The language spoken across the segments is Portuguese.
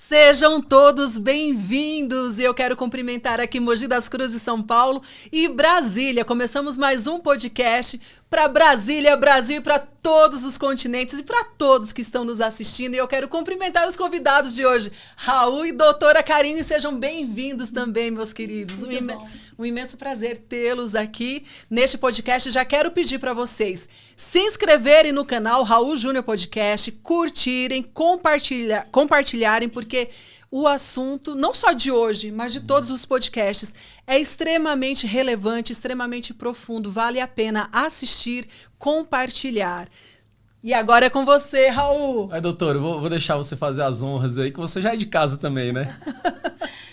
Sejam todos bem-vindos e eu quero cumprimentar aqui Mogi das Cruzes, São Paulo e Brasília. Começamos mais um podcast para Brasília, Brasil e para todos os continentes e para todos que estão nos assistindo. E eu quero cumprimentar os convidados de hoje, Raul e doutora Karine. Sejam bem-vindos também, meus queridos. Um imenso prazer tê-los aqui neste podcast. Já quero pedir para vocês se inscreverem no canal Raul Júnior Podcast, curtirem, compartilharem, porque o assunto, não só de hoje, mas de todos os podcasts, é extremamente relevante, extremamente profundo. Vale a pena assistir, compartilhar. E agora é com você, Raul. Doutor, eu vou deixar você fazer as honras aí, que você já é de casa também, né?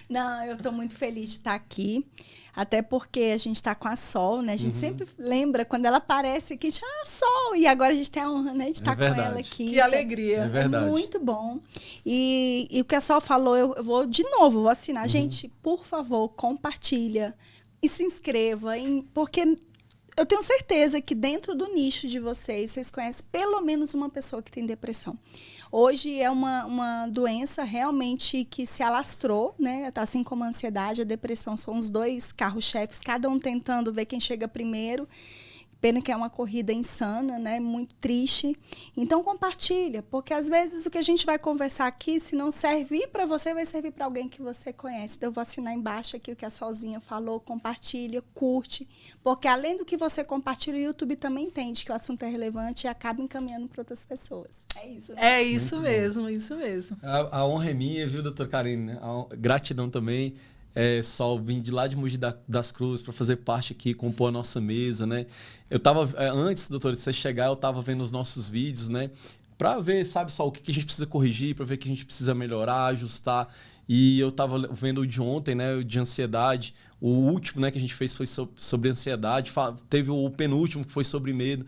Não, eu estou muito feliz de estar aqui. Até porque a gente está com a Sol, né? A gente sempre lembra quando ela aparece aqui, Sol! E agora a gente tem a honra, né, de estar com ela aqui. Que alegria. É verdade. É muito bom. E o que a Sol falou, eu vou de novo, vou assinar. Gente, por favor, compartilha e se inscreva, porque eu tenho certeza que dentro do nicho de vocês conhecem pelo menos uma pessoa que tem depressão. Hoje é uma doença realmente que se alastrou, né? Assim como a ansiedade, a depressão são os dois carros-chefes, cada um tentando ver quem chega primeiro. Pena que é uma corrida insana, né? Muito triste. Então, compartilha, porque às vezes o que a gente vai conversar aqui, se não servir para você, vai servir para alguém que você conhece. Então, eu vou assinar embaixo aqui o que a Solzinha falou, compartilha, curte, porque além do que você compartilha, o YouTube também entende que o assunto é relevante e acaba encaminhando para outras pessoas. É isso, né? É isso mesmo, isso mesmo. A honra é minha, viu, doutor Karine? Gratidão também. Sol, vim de lá de Mogi das Cruzes para fazer parte aqui, compor a nossa mesa, né? Eu tava, antes, doutor, de você chegar, eu tava vendo os nossos vídeos, né? Para ver, sabe, Sol, o que a gente precisa corrigir, para ver o que a gente precisa melhorar, ajustar. E eu tava vendo o de ontem, né? O de ansiedade. O último, né, que a gente fez foi sobre ansiedade. Teve o penúltimo que foi sobre medo.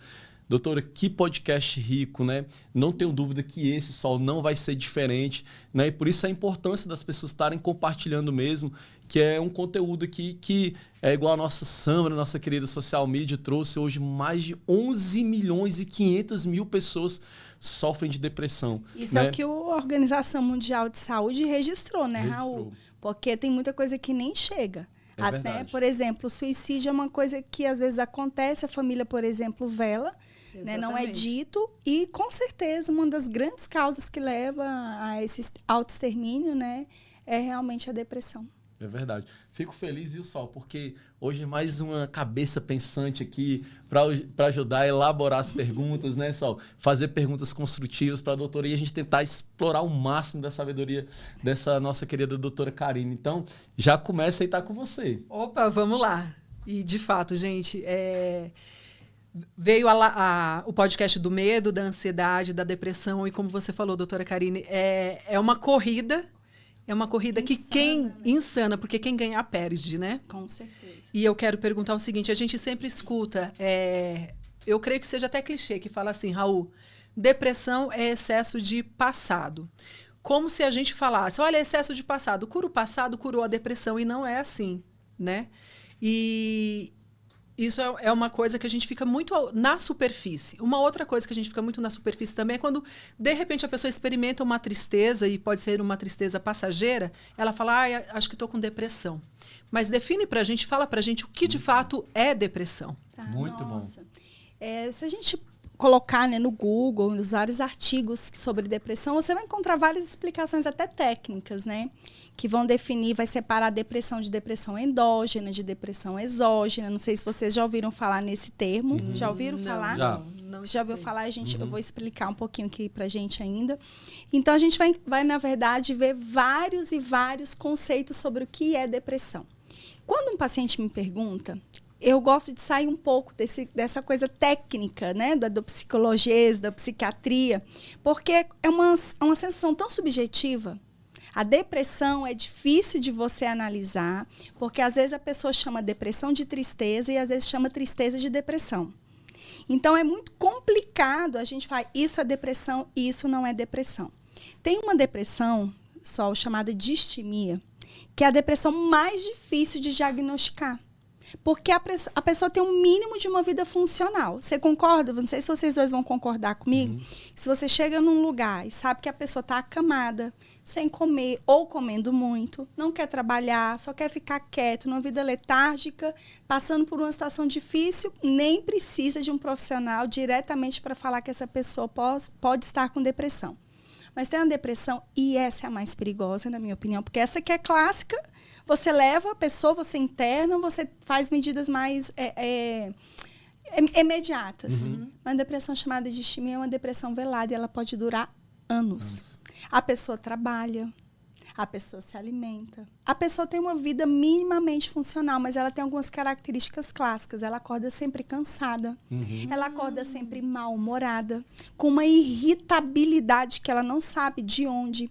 Doutora, que podcast rico, né? Não tenho dúvida que esse, Sol, não vai ser diferente, né? E por isso a importância das pessoas estarem compartilhando mesmo, que é um conteúdo aqui que é igual a nossa Samra, nossa querida social media, trouxe hoje mais de 11 milhões e 500 mil pessoas sofrem de depressão. Isso, né? É o que a Organização Mundial de Saúde registrou, né, Raul? Porque tem muita coisa que nem chega. Até, por exemplo, o suicídio é uma coisa que às vezes acontece, a família, por exemplo, vela, né, não é dito, e com certeza uma das grandes causas que leva a esse autoextermínio, né, é realmente a depressão. É verdade. Fico feliz, viu, Sol? Porque hoje é mais uma cabeça pensante aqui para ajudar a elaborar as perguntas, né, Sol? Fazer perguntas construtivas para a doutora e a gente tentar explorar o máximo da sabedoria dessa nossa querida doutora Karine. Então, já começa e tá com você. Opa, vamos lá. E, de fato, gente, veio o podcast do medo, da ansiedade, da depressão e, como você falou, doutora Karine, é uma corrida. É uma corrida insana, porque quem ganhar perde, né? Com certeza. E eu quero perguntar o seguinte, a gente sempre escuta, eu creio que seja até clichê, que fala assim, Raul, depressão é excesso de passado. Como se a gente falasse, olha, excesso de passado, cura o passado, curou a depressão, e não é assim, né? E isso é uma coisa que a gente fica muito na superfície. Uma outra coisa que a gente fica muito na superfície também é quando, de repente, a pessoa experimenta uma tristeza, e pode ser uma tristeza passageira, ela fala, acho que estou com depressão. Mas define pra gente, fala pra gente o que de fato é depressão. Muito bom. Se a gente colocar, né, no Google, nos vários artigos sobre depressão, você vai encontrar várias explicações, até técnicas, né? Que vão definir, vai separar a depressão de depressão endógena, de depressão exógena. Não sei se vocês já ouviram falar nesse termo. Já ouviram falar? Já ouviu falar? Eu vou explicar um pouquinho aqui pra gente ainda. Então, a gente vai, na verdade, ver vários e vários conceitos sobre o que é depressão. Quando um paciente me pergunta, eu gosto de sair um pouco dessa coisa técnica, né, do psicologês, da psiquiatria, porque é uma sensação tão subjetiva. A depressão é difícil de você analisar, porque às vezes a pessoa chama depressão de tristeza e às vezes chama tristeza de depressão. Então é muito complicado a gente falar isso é depressão e isso não é depressão. Tem uma depressão, chamada distimia, que é a depressão mais difícil de diagnosticar. Porque a pessoa tem um mínimo de uma vida funcional. Você concorda? Não sei se vocês dois vão concordar comigo. Se você chega num lugar e sabe que a pessoa está acamada, sem comer ou comendo muito, não quer trabalhar, só quer ficar quieto, numa vida letárgica, passando por uma situação difícil, nem precisa de um profissional diretamente para falar que essa pessoa pode estar com depressão. Mas tem uma depressão, e essa é a mais perigosa, na minha opinião, porque essa que é clássica, você leva a pessoa, você interna, você faz medidas mais imediatas. Uma depressão chamada de distimia é uma depressão velada e ela pode durar anos. A pessoa trabalha, a pessoa se alimenta, a pessoa tem uma vida minimamente funcional, mas ela tem algumas características clássicas. Ela acorda sempre cansada, ela acorda sempre mal-humorada, com uma irritabilidade que ela não sabe de onde.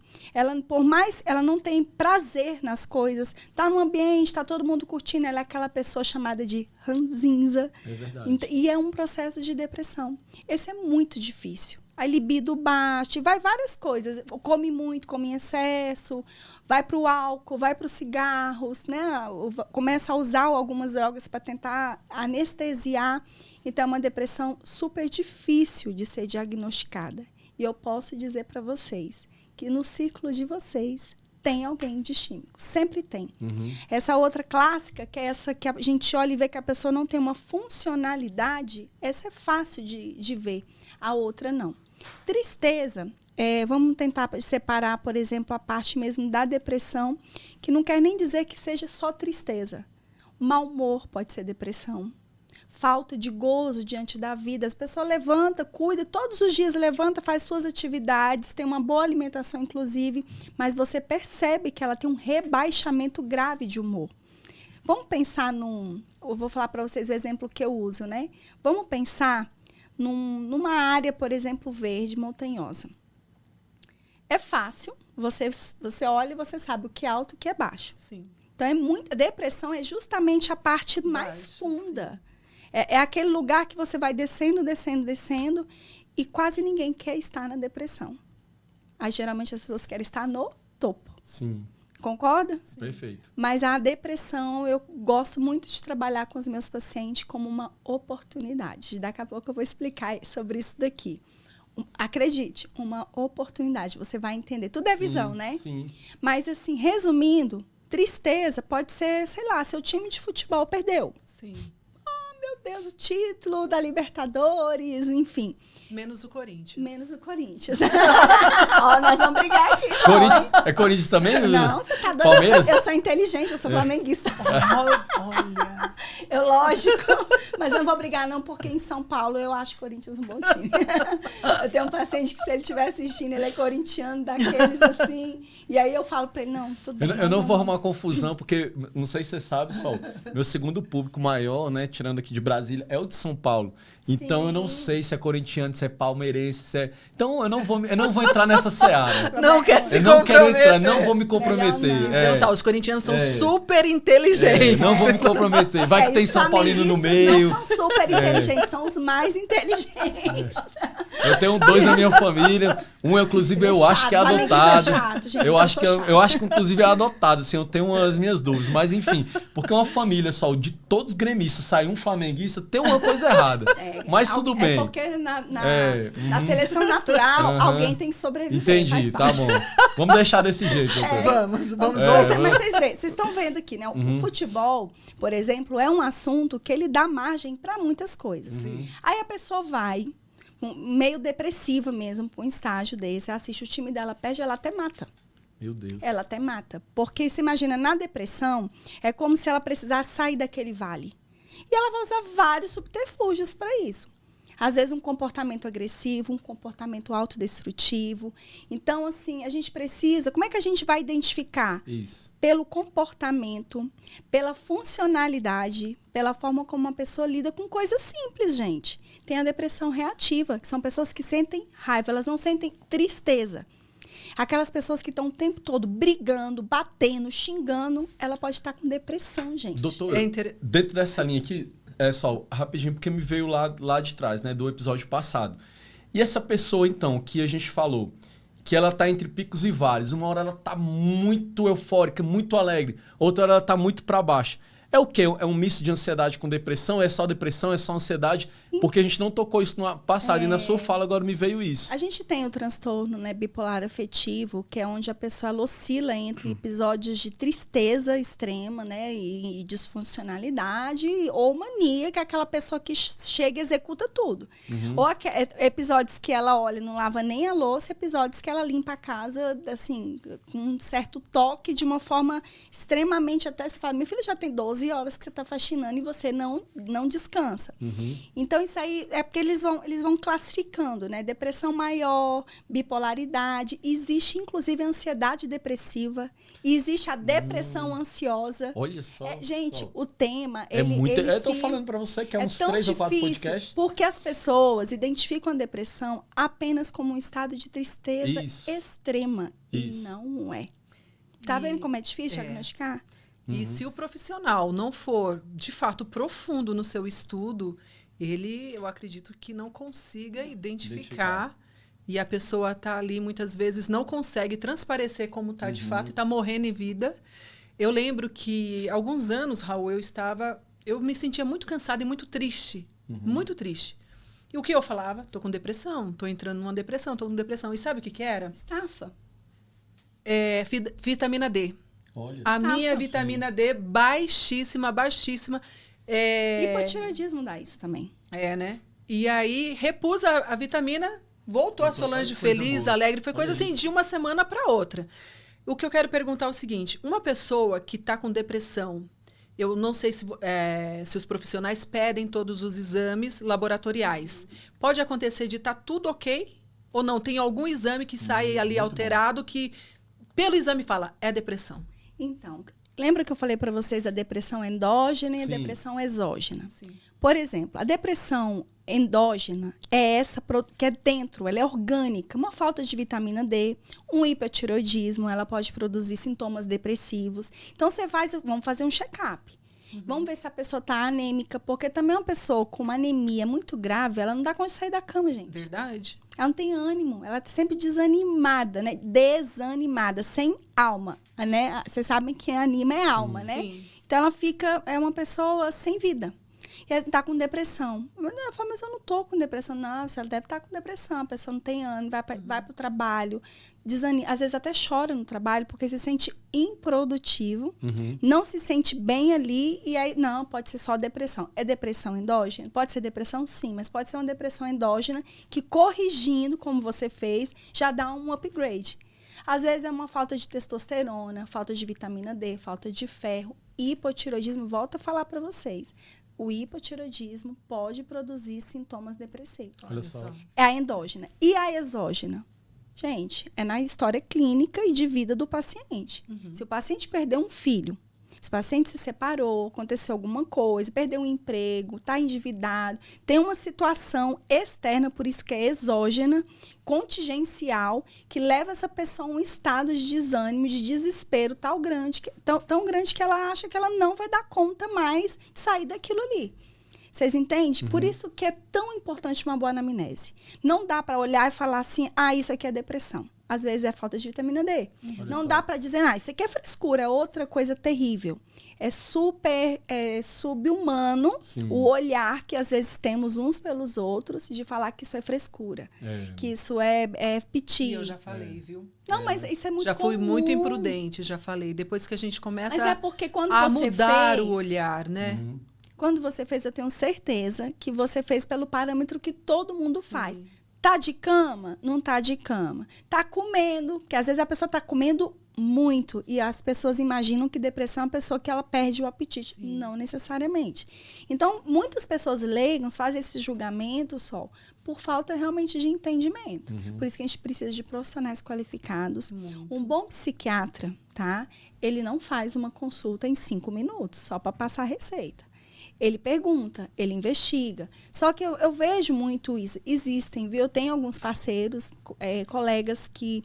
Por mais ela não tem prazer nas coisas, está no ambiente, está todo mundo curtindo, ela é aquela pessoa chamada de ranzinza. É verdade. E é um processo de depressão. Esse é muito difícil. A libido baixa, vai várias coisas. Come muito, come em excesso, vai para o álcool, vai para os cigarros, né? Começa a usar algumas drogas para tentar anestesiar. Então, é uma depressão super difícil de ser diagnosticada. E eu posso dizer para vocês que no ciclo de vocês tem alguém distímico. Sempre tem. Essa outra clássica, que é essa que a gente olha e vê que a pessoa não tem uma funcionalidade, essa é fácil de ver. A outra não. Tristeza, vamos tentar separar, por exemplo, a parte mesmo da depressão, que não quer nem dizer que seja só tristeza. Mau humor pode ser depressão. Falta de gozo diante da vida. As pessoas levantam, cuida, todos os dias levanta, faz suas atividades, tem uma boa alimentação, inclusive, mas você percebe que ela tem um rebaixamento grave de humor. Vamos pensar eu vou falar para vocês o exemplo que eu uso, né? Vamos pensar numa área, por exemplo, verde, montanhosa. É fácil, você olha e você sabe o que é alto e o que é baixo. Sim. Então, a depressão é justamente a parte mais funda. É aquele lugar que você vai descendo, descendo, descendo, e quase ninguém quer estar na depressão. Aí, geralmente, as pessoas querem estar no topo. Sim. Concorda? Sim. Perfeito. Mas a depressão, eu gosto muito de trabalhar com os meus pacientes como uma oportunidade. Daqui a pouco eu vou explicar sobre isso daqui. Acredite, uma oportunidade. Você vai entender. Tudo é visão, né? Sim. Mas, assim, resumindo, tristeza pode ser, sei lá, seu time de futebol perdeu. Sim. Oh, meu Deus, o título da Libertadores, enfim. Menos o Corinthians. Menos o Corinthians. Ó, nós vamos brigar aqui. É Corinthians também? Não, você tá doido. Palmeiras? Eu sou inteligente, eu sou flamenguista. Olha. Lógico. Mas eu não vou brigar, não, porque em São Paulo eu acho o Corinthians um bom time. Eu tenho um paciente que, se ele estiver assistindo, ele é corintiano, daqueles assim. E aí eu falo pra ele, não, tudo bem. Eu não vou arrumar confusão, porque, não sei se você sabe, Sol, meu segundo público maior, né, tirando aqui de Brasília, é o de São Paulo. Então, Sim. eu não sei se é corintiano, se é palmeirense, se é... Então, eu não vou entrar nessa seara. Não quer se Eu não quero comprometer. entrar, não vou me comprometer. Melhor não. Então tá, os corintianos são super inteligentes. Não vou me comprometer. Vai que tem os São Paulino no meio. Não são super inteligentes, são os mais inteligentes. Eu tenho 2 na minha família. Um, inclusive, eu acho que é Flamenguista adotado. é chato, gente, eu acho sou chato. eu acho que, inclusive, é adotado. Assim, eu tenho as minhas dúvidas. Mas, enfim, porque uma família só de todos gremistas sair um flamenguista, tem uma coisa errada. Mas tudo bem. É porque na seleção natural, alguém tem que sobreviver. Entendi, tá bom. Vamos deixar desse jeito, doutor. Vamos. Mas vocês estão vendo aqui, né? O futebol, por exemplo, é um assunto que ele dá margem para muitas coisas. Aí a pessoa vai, meio depressiva mesmo, para um estágio desse, assiste o time dela, perde, ela até mata. Meu Deus. Ela até mata. Porque, você imagina, na depressão, é como se ela precisasse sair daquele vale. E ela vai usar vários subterfúgios para isso. Às vezes, um comportamento agressivo, um comportamento autodestrutivo. Então, assim, a gente precisa... Como é que a gente vai identificar? Isso. Pelo comportamento, pela funcionalidade, pela forma como uma pessoa lida com coisas simples, gente. Tem a depressão reativa, que são pessoas que sentem raiva, elas não sentem tristeza. Aquelas pessoas que estão o tempo todo brigando, batendo, xingando, ela pode estar com depressão, gente. Doutor, dentro dessa linha aqui, só rapidinho, porque me veio lá de trás, né, do episódio passado. E essa pessoa, então, que a gente falou, que ela tá entre picos e vales, uma hora ela tá muito eufórica, muito alegre, outra hora ela tá muito para baixo. É o quê? É um misto de ansiedade com depressão? É só depressão? É só ansiedade? Porque a gente não tocou isso no passado e na sua fala agora me veio isso. A gente tem o transtorno, né, bipolar afetivo, que é onde a pessoa ela oscila entre episódios de tristeza extrema, né, e disfuncionalidade, ou mania, que é aquela pessoa que chega e executa tudo. Ou episódios que ela olha e não lava nem a louça, episódios que ela limpa a casa, assim, com um certo toque, de uma forma extremamente, até você fala, meu filho já tem 12 horas que você está faxinando e você não descansa. Então, isso aí é porque eles vão classificando, né? Depressão maior, bipolaridade. Existe, inclusive, a ansiedade depressiva. Existe a depressão ansiosa. Olha só. Gente, o tema... Eu tô falando para você que é uns 3 ou 4 podcasts. Porque as pessoas identificam a depressão apenas como um estado de tristeza extrema. E não é. Tá vendo como é difícil diagnosticar? E se o profissional não for, de fato, profundo no seu estudo, eu acredito que não consiga identificar. E a pessoa está ali, muitas vezes, não consegue transparecer como está de fato, e está morrendo em vida. Eu lembro que, há alguns anos, Raul, eu me sentia muito cansada e muito triste. Muito triste. E o que eu falava? Estou com depressão, estou entrando numa depressão, estou com depressão. E sabe o que era? Estafa. Vitamina D. Olha. A minha vitamina D baixíssima, baixíssima. Hipotireoidismo dá isso também. Né? E aí, repus a vitamina, voltou a Solange feliz, alegre. Foi coisa assim, de uma semana para outra. O que eu quero perguntar é o seguinte. Uma pessoa que está com depressão, eu não sei se os profissionais pedem todos os exames laboratoriais. Pode acontecer de estar tudo ok? Ou não? Tem algum exame que sai ali alterado que, pelo exame, fala, é depressão? Então, lembra que eu falei para vocês da depressão endógena e a depressão exógena? Sim. Por exemplo, a depressão endógena é essa que é dentro, ela é orgânica, uma falta de vitamina D, um hipotireoidismo, ela pode produzir sintomas depressivos. Então, vamos fazer um check-up. Vamos ver se a pessoa está anêmica, porque também uma pessoa com uma anemia muito grave, ela não dá conta de sair da cama, gente. Verdade. Ela não tem ânimo, ela está sempre desanimada, né? Desanimada, sem alma, né? Vocês sabem que anima é alma, né? Sim. Então ela é uma pessoa sem vida. E ela está com depressão. Ela fala, mas eu não estou com depressão. Não, você deve estar com depressão. A pessoa não tem ânimo, vai para o trabalho, desanima. Às vezes até chora no trabalho, porque se sente improdutivo, não se sente bem ali, e aí, não, pode ser só depressão. É depressão endógena? Pode ser depressão, sim, mas pode ser uma depressão endógena que, corrigindo, como você fez, já dá um upgrade. Às vezes é uma falta de testosterona, falta de vitamina D, falta de ferro, hipotireoidismo. Volto a falar para vocês. O hipotireoidismo pode produzir sintomas depressivos. Olha só. É a endógena. E a exógena? Gente, é na história clínica e de vida do paciente. Se o paciente perdeu um filho, se o paciente se separou, aconteceu alguma coisa, perdeu um emprego, está endividado, tem uma situação externa, por isso que é exógena, contingencial, que leva essa pessoa a um estado de desânimo, de desespero tão grande que ela acha que ela não vai dar conta mais de sair daquilo ali. Vocês entendem? Por isso que é tão importante uma boa anamnese. Não dá para olhar e falar assim, isso aqui é depressão. Às vezes é falta de vitamina D. Não dá para dizer, isso aqui é frescura, é outra coisa terrível. É super sub-humano o olhar que às vezes temos uns pelos outros de falar que isso é frescura, que isso é piti. E eu já falei, viu? Não, mas isso é muito Já fui comum. muito imprudente, já falei. Depois que a gente começa Mas é porque quando a você mudar fez, o olhar, né? Quando você fez, eu tenho certeza que você fez pelo parâmetro que todo mundo faz. Tá de cama? Não tá de cama. Tá comendo, porque às vezes a pessoa tá comendo muito e as pessoas imaginam que depressão é uma pessoa que ela perde o apetite. Sim. Não necessariamente. Então, muitas pessoas leigas fazem esse julgamento só por falta realmente de entendimento. Por isso que a gente precisa de profissionais qualificados. Um bom psiquiatra, tá? Ele não faz uma consulta em 5 minutos só para passar a receita. Ele pergunta, ele investiga. Só que eu vejo muito isso. Existem, viu? Eu tenho alguns parceiros, colegas que...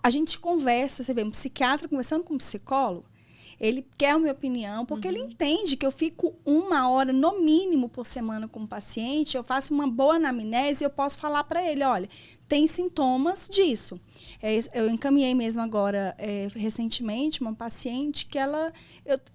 a gente conversa, você vê, um psiquiatra conversando com um psicólogo, ele quer a minha opinião, porque ele entende que eu fico 1 hora, no mínimo, por semana com o paciente, eu faço uma boa anamnese e eu posso falar para ele, olha, tem sintomas disso. Eu encaminhei mesmo agora, recentemente, uma paciente que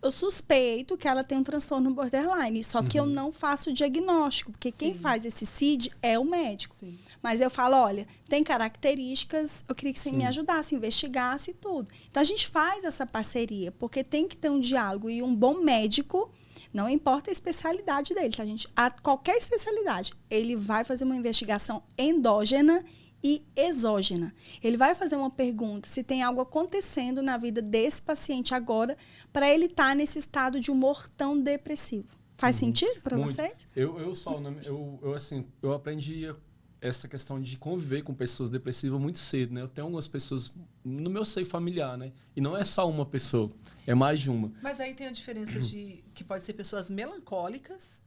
eu suspeito que ela tem um transtorno borderline, só que eu não faço o diagnóstico, porque quem faz esse CID é o médico. Sim. Mas eu falo, olha, tem características, eu queria que você me ajudasse, investigasse e tudo. Então, a gente faz essa parceria, porque tem que ter um diálogo e um bom médico. Não importa a especialidade dele, tá, gente? Qualquer especialidade, ele vai fazer uma investigação endógena e exógena. Ele vai fazer uma pergunta se tem algo acontecendo na vida desse paciente agora para ele estar nesse estado de humor tão depressivo. Faz sentido para vocês? Eu aprendi essa questão de conviver com pessoas depressivas muito cedo, né? Eu tenho algumas pessoas no meu seio familiar, né? E não é só uma pessoa, é mais de uma. Mas aí tem a diferença de que pode ser pessoas melancólicas,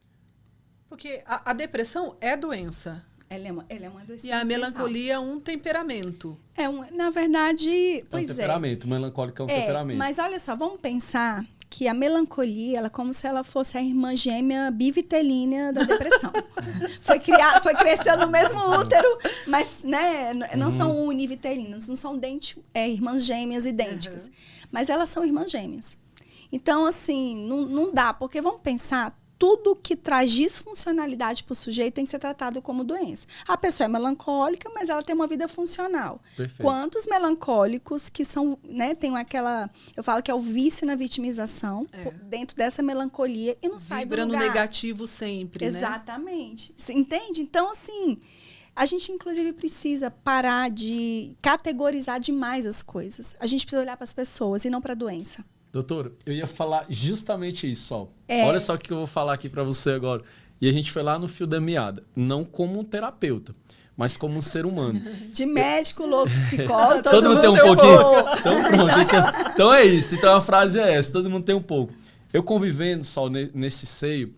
porque a depressão é doença. Ela é uma doença. E a melancolia é um temperamento. Na verdade, pois é um temperamento, melancólico é um temperamento. Mas olha só, vamos pensar que a melancolia, ela é como se ela fosse a irmã gêmea bivitelínea da depressão. foi crescendo no mesmo útero, mas né, não são univitelinas, não são irmãs gêmeas idênticas. Mas elas são irmãs gêmeas. Então, assim, não dá, porque vamos pensar, tudo que traz disfuncionalidade para o sujeito tem que ser tratado como doença. A pessoa é melancólica, mas ela tem uma vida funcional. Perfeito. Quantos melancólicos que são, né, tem aquela, eu falo que é o vício na vitimização, dentro dessa melancolia e não sai do lugar. Vibra no negativo sempre, Exatamente. Você entende? Então, assim, a gente, inclusive, precisa parar de categorizar demais as coisas. A gente precisa olhar para as pessoas e não para a doença. Doutora, eu ia falar justamente isso, Sol. Olha só o que eu vou falar aqui para você agora. E a gente foi lá no fio da meada. Não como um terapeuta, mas como um ser humano. De médico, louco, psicólogo. Todo mundo tem um pouquinho. Então, pronto. Então é isso. Então a frase é essa. Todo mundo tem um pouco. Eu convivendo, Sol, nesse seio,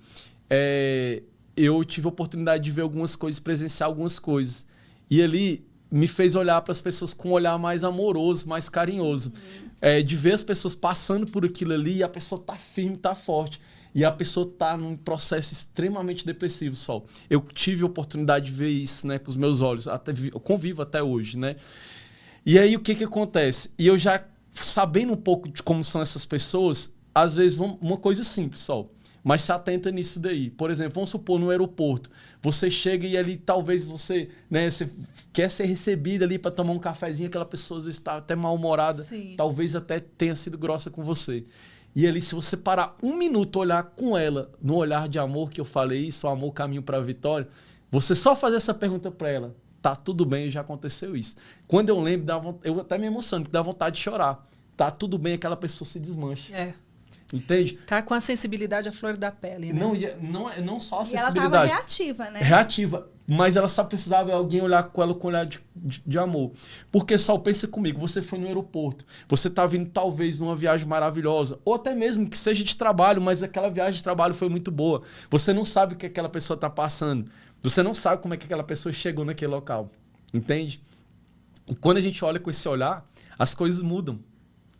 eu tive a oportunidade de ver algumas coisas, presenciar algumas coisas. E ali me fez olhar para as pessoas com um olhar mais amoroso, mais carinhoso. De ver as pessoas passando por aquilo ali e a pessoa tá firme, tá forte. E a pessoa tá num processo extremamente depressivo, Sol. Eu tive a oportunidade de ver isso, né, com os meus olhos. Eu convivo até hoje, né? E aí, o que acontece? E eu já, sabendo um pouco de como são essas pessoas, às vezes, uma coisa simples, Sol. Mas se atenta nisso daí. Por exemplo, vamos supor no aeroporto. Você chega e ali talvez você quer ser recebido ali para tomar um cafezinho, aquela pessoa às vezes está até mal-humorada, talvez até tenha sido grossa com você. E ali, se você parar um minuto, olhar com ela, no olhar de amor que eu falei isso, o amor caminho para a vitória, você só fazer essa pergunta para ela, tá tudo bem, já aconteceu isso. Quando eu lembro, eu até me emociono, porque dá vontade de chorar. Tá tudo bem, aquela pessoa se desmancha. Entende? Tá com a sensibilidade à flor da pele, né? Não só a sensibilidade. E ela tava reativa, né? Reativa. Mas ela só precisava de alguém olhar com ela com olhar de amor. Porque, Sol, pensa comigo, você foi no aeroporto, você tá vindo talvez numa viagem maravilhosa, ou até mesmo que seja de trabalho, mas aquela viagem de trabalho foi muito boa. Você não sabe o que aquela pessoa tá passando. Você não sabe como é que aquela pessoa chegou naquele local. Entende? E quando a gente olha com esse olhar, as coisas mudam.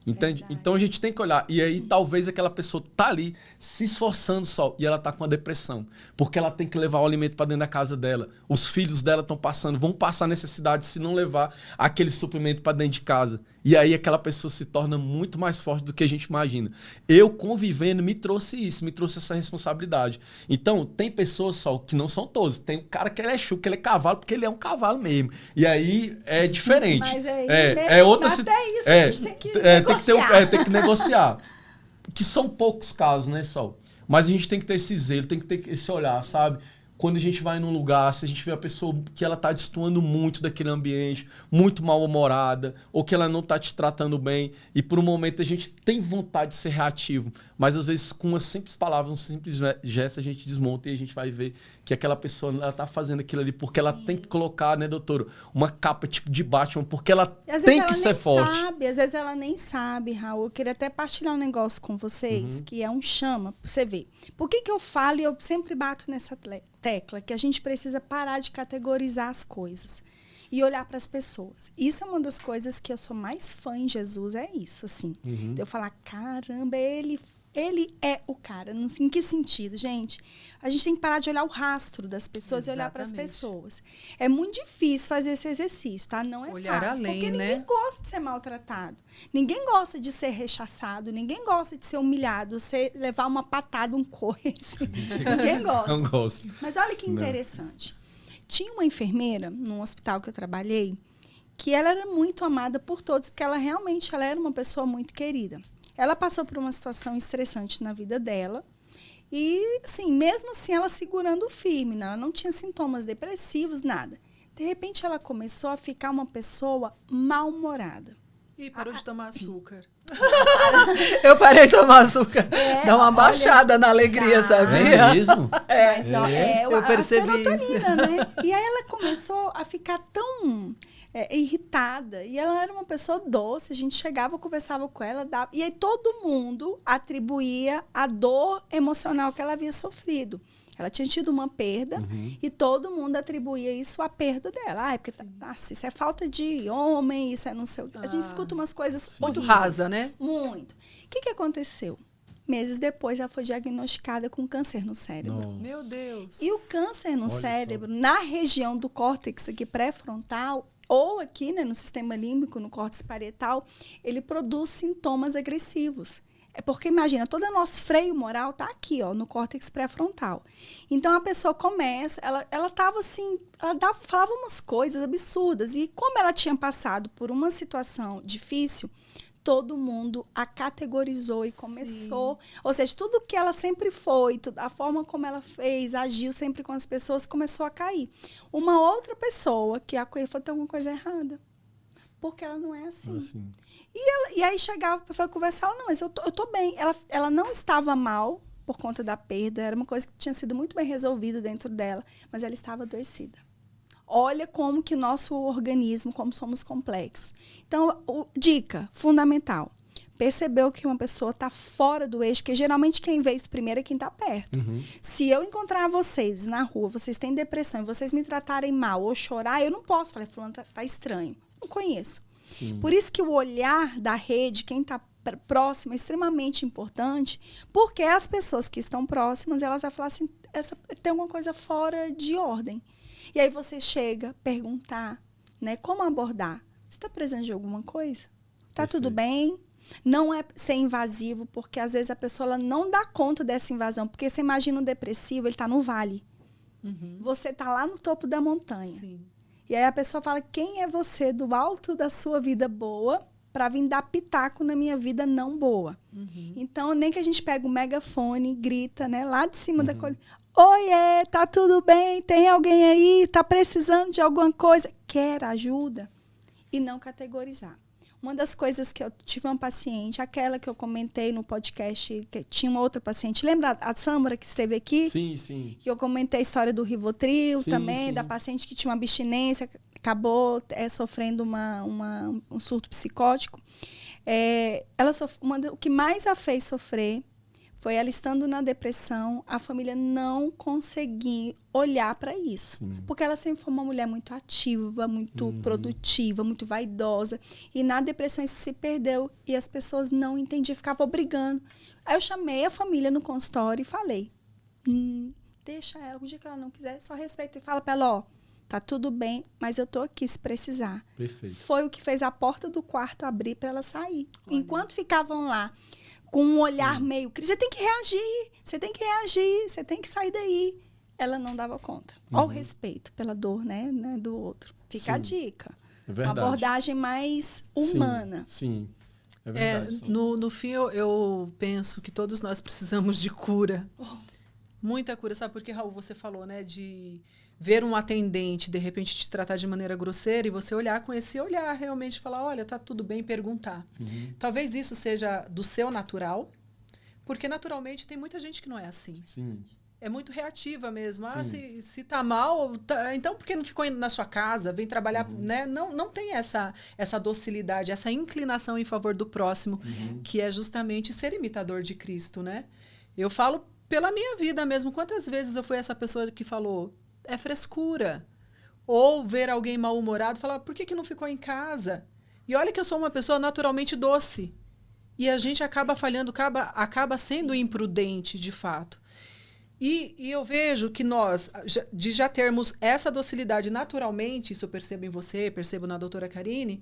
Entende? Verdade. Então a gente tem que olhar. E aí talvez aquela pessoa tá ali se esforçando só e ela tá com uma depressão. Porque ela tem que levar o alimento para dentro da casa dela. Os filhos dela vão passar necessidade se não levar aquele suprimento para dentro de casa. E aí aquela pessoa se torna muito mais forte do que a gente imagina. Eu convivendo me trouxe isso, me trouxe essa responsabilidade. Então tem pessoas só que não são todos. Tem um cara que ele é chuco, que ele é cavalo, porque ele é um cavalo mesmo. E aí é diferente. Mas aí é outra até isso a gente tem que negociar. Tem que negociar. Que são poucos casos, né, Sol? Mas a gente tem que ter esse zelo, tem que ter esse olhar, sabe? Quando a gente vai num lugar, se a gente vê a pessoa que ela tá destoando muito daquele ambiente, muito mal-humorada, ou que ela não tá te tratando bem, e por um momento a gente tem vontade de ser reativo, mas às vezes com uma simples palavra, um simples gesto, a gente desmonta e a gente vai ver que aquela pessoa ela tá fazendo aquilo ali porque ela tem que colocar, né, doutora, uma capa tipo de Batman, porque ela tem que ser forte. Às vezes ela nem sabe, Raul. Eu queria até partilhar um negócio com vocês, que é um chama, pra você ver. Por que eu falo e eu sempre bato nessa tecla? Que a gente precisa parar de categorizar as coisas e olhar para as pessoas. Isso é uma das coisas que eu sou mais fã em Jesus, é isso, assim. De eu falar, caramba, ele Ele é o cara. Em que sentido, gente? A gente tem que parar de olhar o rastro das pessoas e olhar para as pessoas. É muito difícil fazer esse exercício, tá? Não é olhar fácil. além, porque ninguém gosta de ser maltratado. Ninguém gosta de ser rechaçado. Ninguém gosta de ser humilhado, levar uma patada, um coice. Ninguém gosta. Não gosto. Mas olha que interessante. Tinha uma enfermeira num hospital que eu trabalhei que ela era muito amada por todos, porque ela era uma pessoa muito querida. Ela passou por uma situação estressante na vida dela e, assim, mesmo assim, ela segurando firme, né? Ela não tinha sintomas depressivos, nada. De repente, ela começou a ficar uma pessoa mal-humorada. E parou de tomar açúcar. Eu parei de tomar açúcar. Dá uma baixada na alegria, sabia? É mesmo? Mas, ó, eu percebi a serotonina, isso. né? E aí ela começou a ficar tão irritada. E ela era uma pessoa doce. A gente chegava, conversava com ela. E aí todo mundo atribuía a dor emocional que ela havia sofrido. Ela tinha tido uma perda e todo mundo atribuía isso à perda dela. Porque isso é falta de homem, isso é não sei o que. A gente escuta umas coisas muito horríveis. rasa, né? Muito. O que aconteceu? Meses depois, ela foi diagnosticada com câncer no cérebro. Nossa. Meu Deus. E o câncer no Olha cérebro, na região do córtex aqui pré-frontal, ou aqui, né, no sistema límbico, no córtex parietal, ele produz sintomas agressivos. É porque, imagina, todo o nosso freio moral está aqui, ó, no córtex pré-frontal. Então, a pessoa começa, ela estava assim, falava umas coisas absurdas. E como ela tinha passado por uma situação difícil, todo mundo a categorizou e começou. Ou seja, tudo que ela sempre foi, a forma como ela fez, agiu sempre com as pessoas, começou a cair. Uma outra pessoa que a acolheu falou: tem alguma coisa errada. Porque ela não é assim. E aí chegava para conversar, ela, não, mas eu tô bem. Ela não estava mal por conta da perda, era uma coisa que tinha sido muito bem resolvida dentro dela, mas ela estava adoecida. Olha como que o nosso organismo, como somos complexos. Então, dica fundamental. Percebeu que uma pessoa está fora do eixo, porque geralmente quem vê isso primeiro é quem está perto. Se eu encontrar vocês na rua, vocês têm depressão, e vocês me tratarem mal ou chorar, eu não posso falar, fulano tá estranho. Não conheço. Sim. Por isso que o olhar da rede, quem está próximo, é extremamente importante, porque as pessoas que estão próximas, elas vão falar assim, tem alguma coisa fora de ordem. E aí você chega, perguntar, né, como abordar. Você está precisando de alguma coisa? Está tudo bem? Não é ser invasivo, porque às vezes a pessoa ela não dá conta dessa invasão. Porque você imagina um depressivo, ele está no vale. Você está lá no topo da montanha. Sim. E aí a pessoa fala, quem é você do alto da sua vida boa para vir dar pitaco na minha vida não boa? Então, nem que a gente pega o megafone, grita, né, lá de cima da colina. Oiê, tá tudo bem? Tem alguém aí? Tá precisando de alguma coisa? Quer ajuda? E não categorizar. Uma das coisas que eu tive uma paciente, aquela que eu comentei no podcast, que tinha uma outra paciente. Lembra a Samara que esteve aqui? Sim, sim. Que eu comentei a história do Rivotril também, sim. da paciente que tinha uma abstinência, acabou sofrendo um surto psicótico. O que mais a fez sofrer foi ela estando na depressão, a família não conseguir olhar para isso. Porque ela sempre foi uma mulher muito ativa, muito produtiva, muito vaidosa. E na depressão isso se perdeu e as pessoas não entendiam, ficavam brigando. Aí eu chamei a família no consultório e falei, deixa ela, o dia que ela não quiser, só respeita e fala para ela, ó, tá tudo bem, mas eu tô aqui se precisar. Perfeito. Foi o que fez a porta do quarto abrir para ela sair. Olha. Enquanto ficavam lá com um olhar meio... Você tem que reagir, você tem que sair daí. Ela não dava conta. Olha o respeito pela dor, né, do outro. Fica a dica. É verdade. Uma abordagem mais humana. Sim. É verdade. No fim, eu penso que todos nós precisamos de cura. Muita cura. Sabe por que, Raul, você falou, né, de ver um atendente, de repente, te tratar de maneira grosseira e você olhar com esse olhar, realmente falar, olha, tá tudo bem, perguntar. Talvez isso seja do seu natural, porque naturalmente tem muita gente que não é assim. Sim. É muito reativa mesmo. Ah, se tá mal, então por que não ficou indo na sua casa? Vem trabalhar, né? Não tem essa docilidade, essa inclinação em favor do próximo, que é justamente ser imitador de Cristo, né? Eu falo pela minha vida mesmo. Quantas vezes eu fui essa pessoa que falou, é frescura. Ou ver alguém mal-humorado, falar, por que não ficou em casa? E olha que eu sou uma pessoa naturalmente doce. E a gente acaba falhando, acaba sendo imprudente, de fato. E eu vejo que nós, de já termos essa docilidade naturalmente, isso eu percebo em você, percebo na doutora Karine,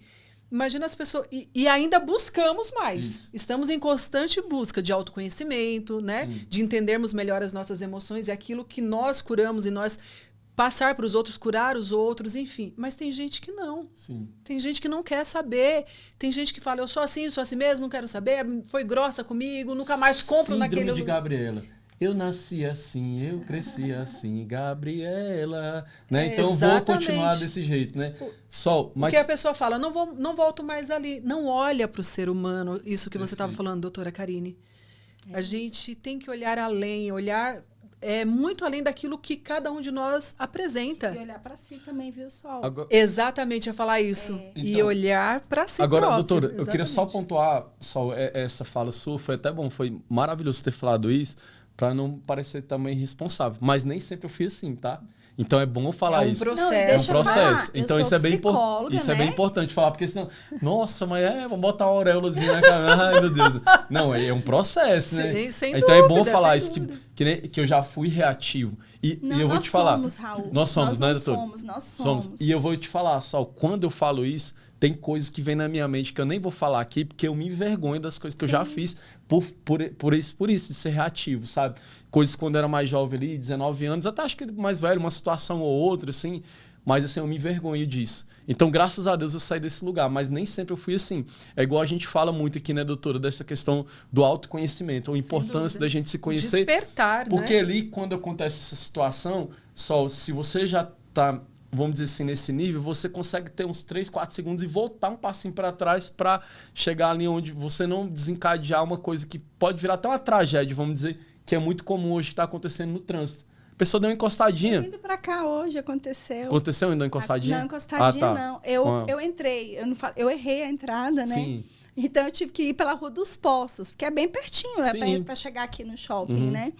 imagina as pessoas... E ainda buscamos mais. Isso. Estamos em constante busca de autoconhecimento, né? De entendermos melhor as nossas emoções e aquilo que nós curamos e nós passar para os outros, curar os outros, enfim. Mas tem gente que não. Sim. Tem gente que não quer saber. Tem gente que fala, eu sou assim mesmo, não quero saber, foi grossa comigo, nunca mais compro naquele... Síndrome de Gabriela. Eu nasci assim, eu cresci assim, Gabriela, né? Então vou continuar desse jeito, né? Sol, mas... Porque a pessoa fala, não volto mais ali. Não olha para o ser humano, isso que você estava falando, doutora Karine. A gente tem que olhar além, olhar muito além daquilo que cada um de nós apresenta. E olhar para si também, viu, Sol? Exatamente, ia falar isso. E então, olhar para si agora, próprio. doutora, Exatamente. Eu queria só pontuar, Sol, essa fala sua, foi até bom, foi maravilhoso ter falado isso, para não parecer também irresponsável. Mas nem sempre eu fui assim, tá? Então é bom eu falar isso. Processo. É um processo. Então isso é bem né? é bem importante falar, porque senão, nossa, mas vamos botar uma auréolazinha na cara. Ai, meu Deus. Não, é um processo, né? Sem então dúvida, é bom falar isso, que eu já fui reativo. E eu vou te falar. Nós somos, Raul. Nós somos, né, doutor? Nós somos. E eu vou te falar, só quando eu falo isso, tem coisas que vêm na minha mente que eu nem vou falar aqui, porque eu me envergonho das coisas que eu já fiz por isso, de ser reativo, sabe? Coisas quando eu era mais jovem ali, 19 anos, até acho que mais velho, uma situação ou outra, assim, mas assim, eu me envergonho disso. Então, graças a Deus, eu saí desse lugar, mas nem sempre eu fui assim. É igual a gente fala muito aqui, né, doutora, dessa questão do autoconhecimento, a importância da gente se conhecer. Despertar, porque né? ali, quando acontece essa situação, só se você já tá, vamos dizer assim, nesse nível, você consegue ter uns 3, 4 segundos e voltar um passinho para trás para chegar ali onde você não desencadear uma coisa que pode virar até uma tragédia, vamos dizer, que é muito comum hoje estar acontecendo no trânsito. A pessoa deu uma encostadinha. Eu indo para cá hoje, aconteceu. Aconteceu ainda uma encostadinha? Não, encostadinha tá. não. Eu entrei, eu errei a entrada, né? Sim. Então eu tive que ir pela Rua dos Poços, porque é bem pertinho, para chegar aqui no shopping, né?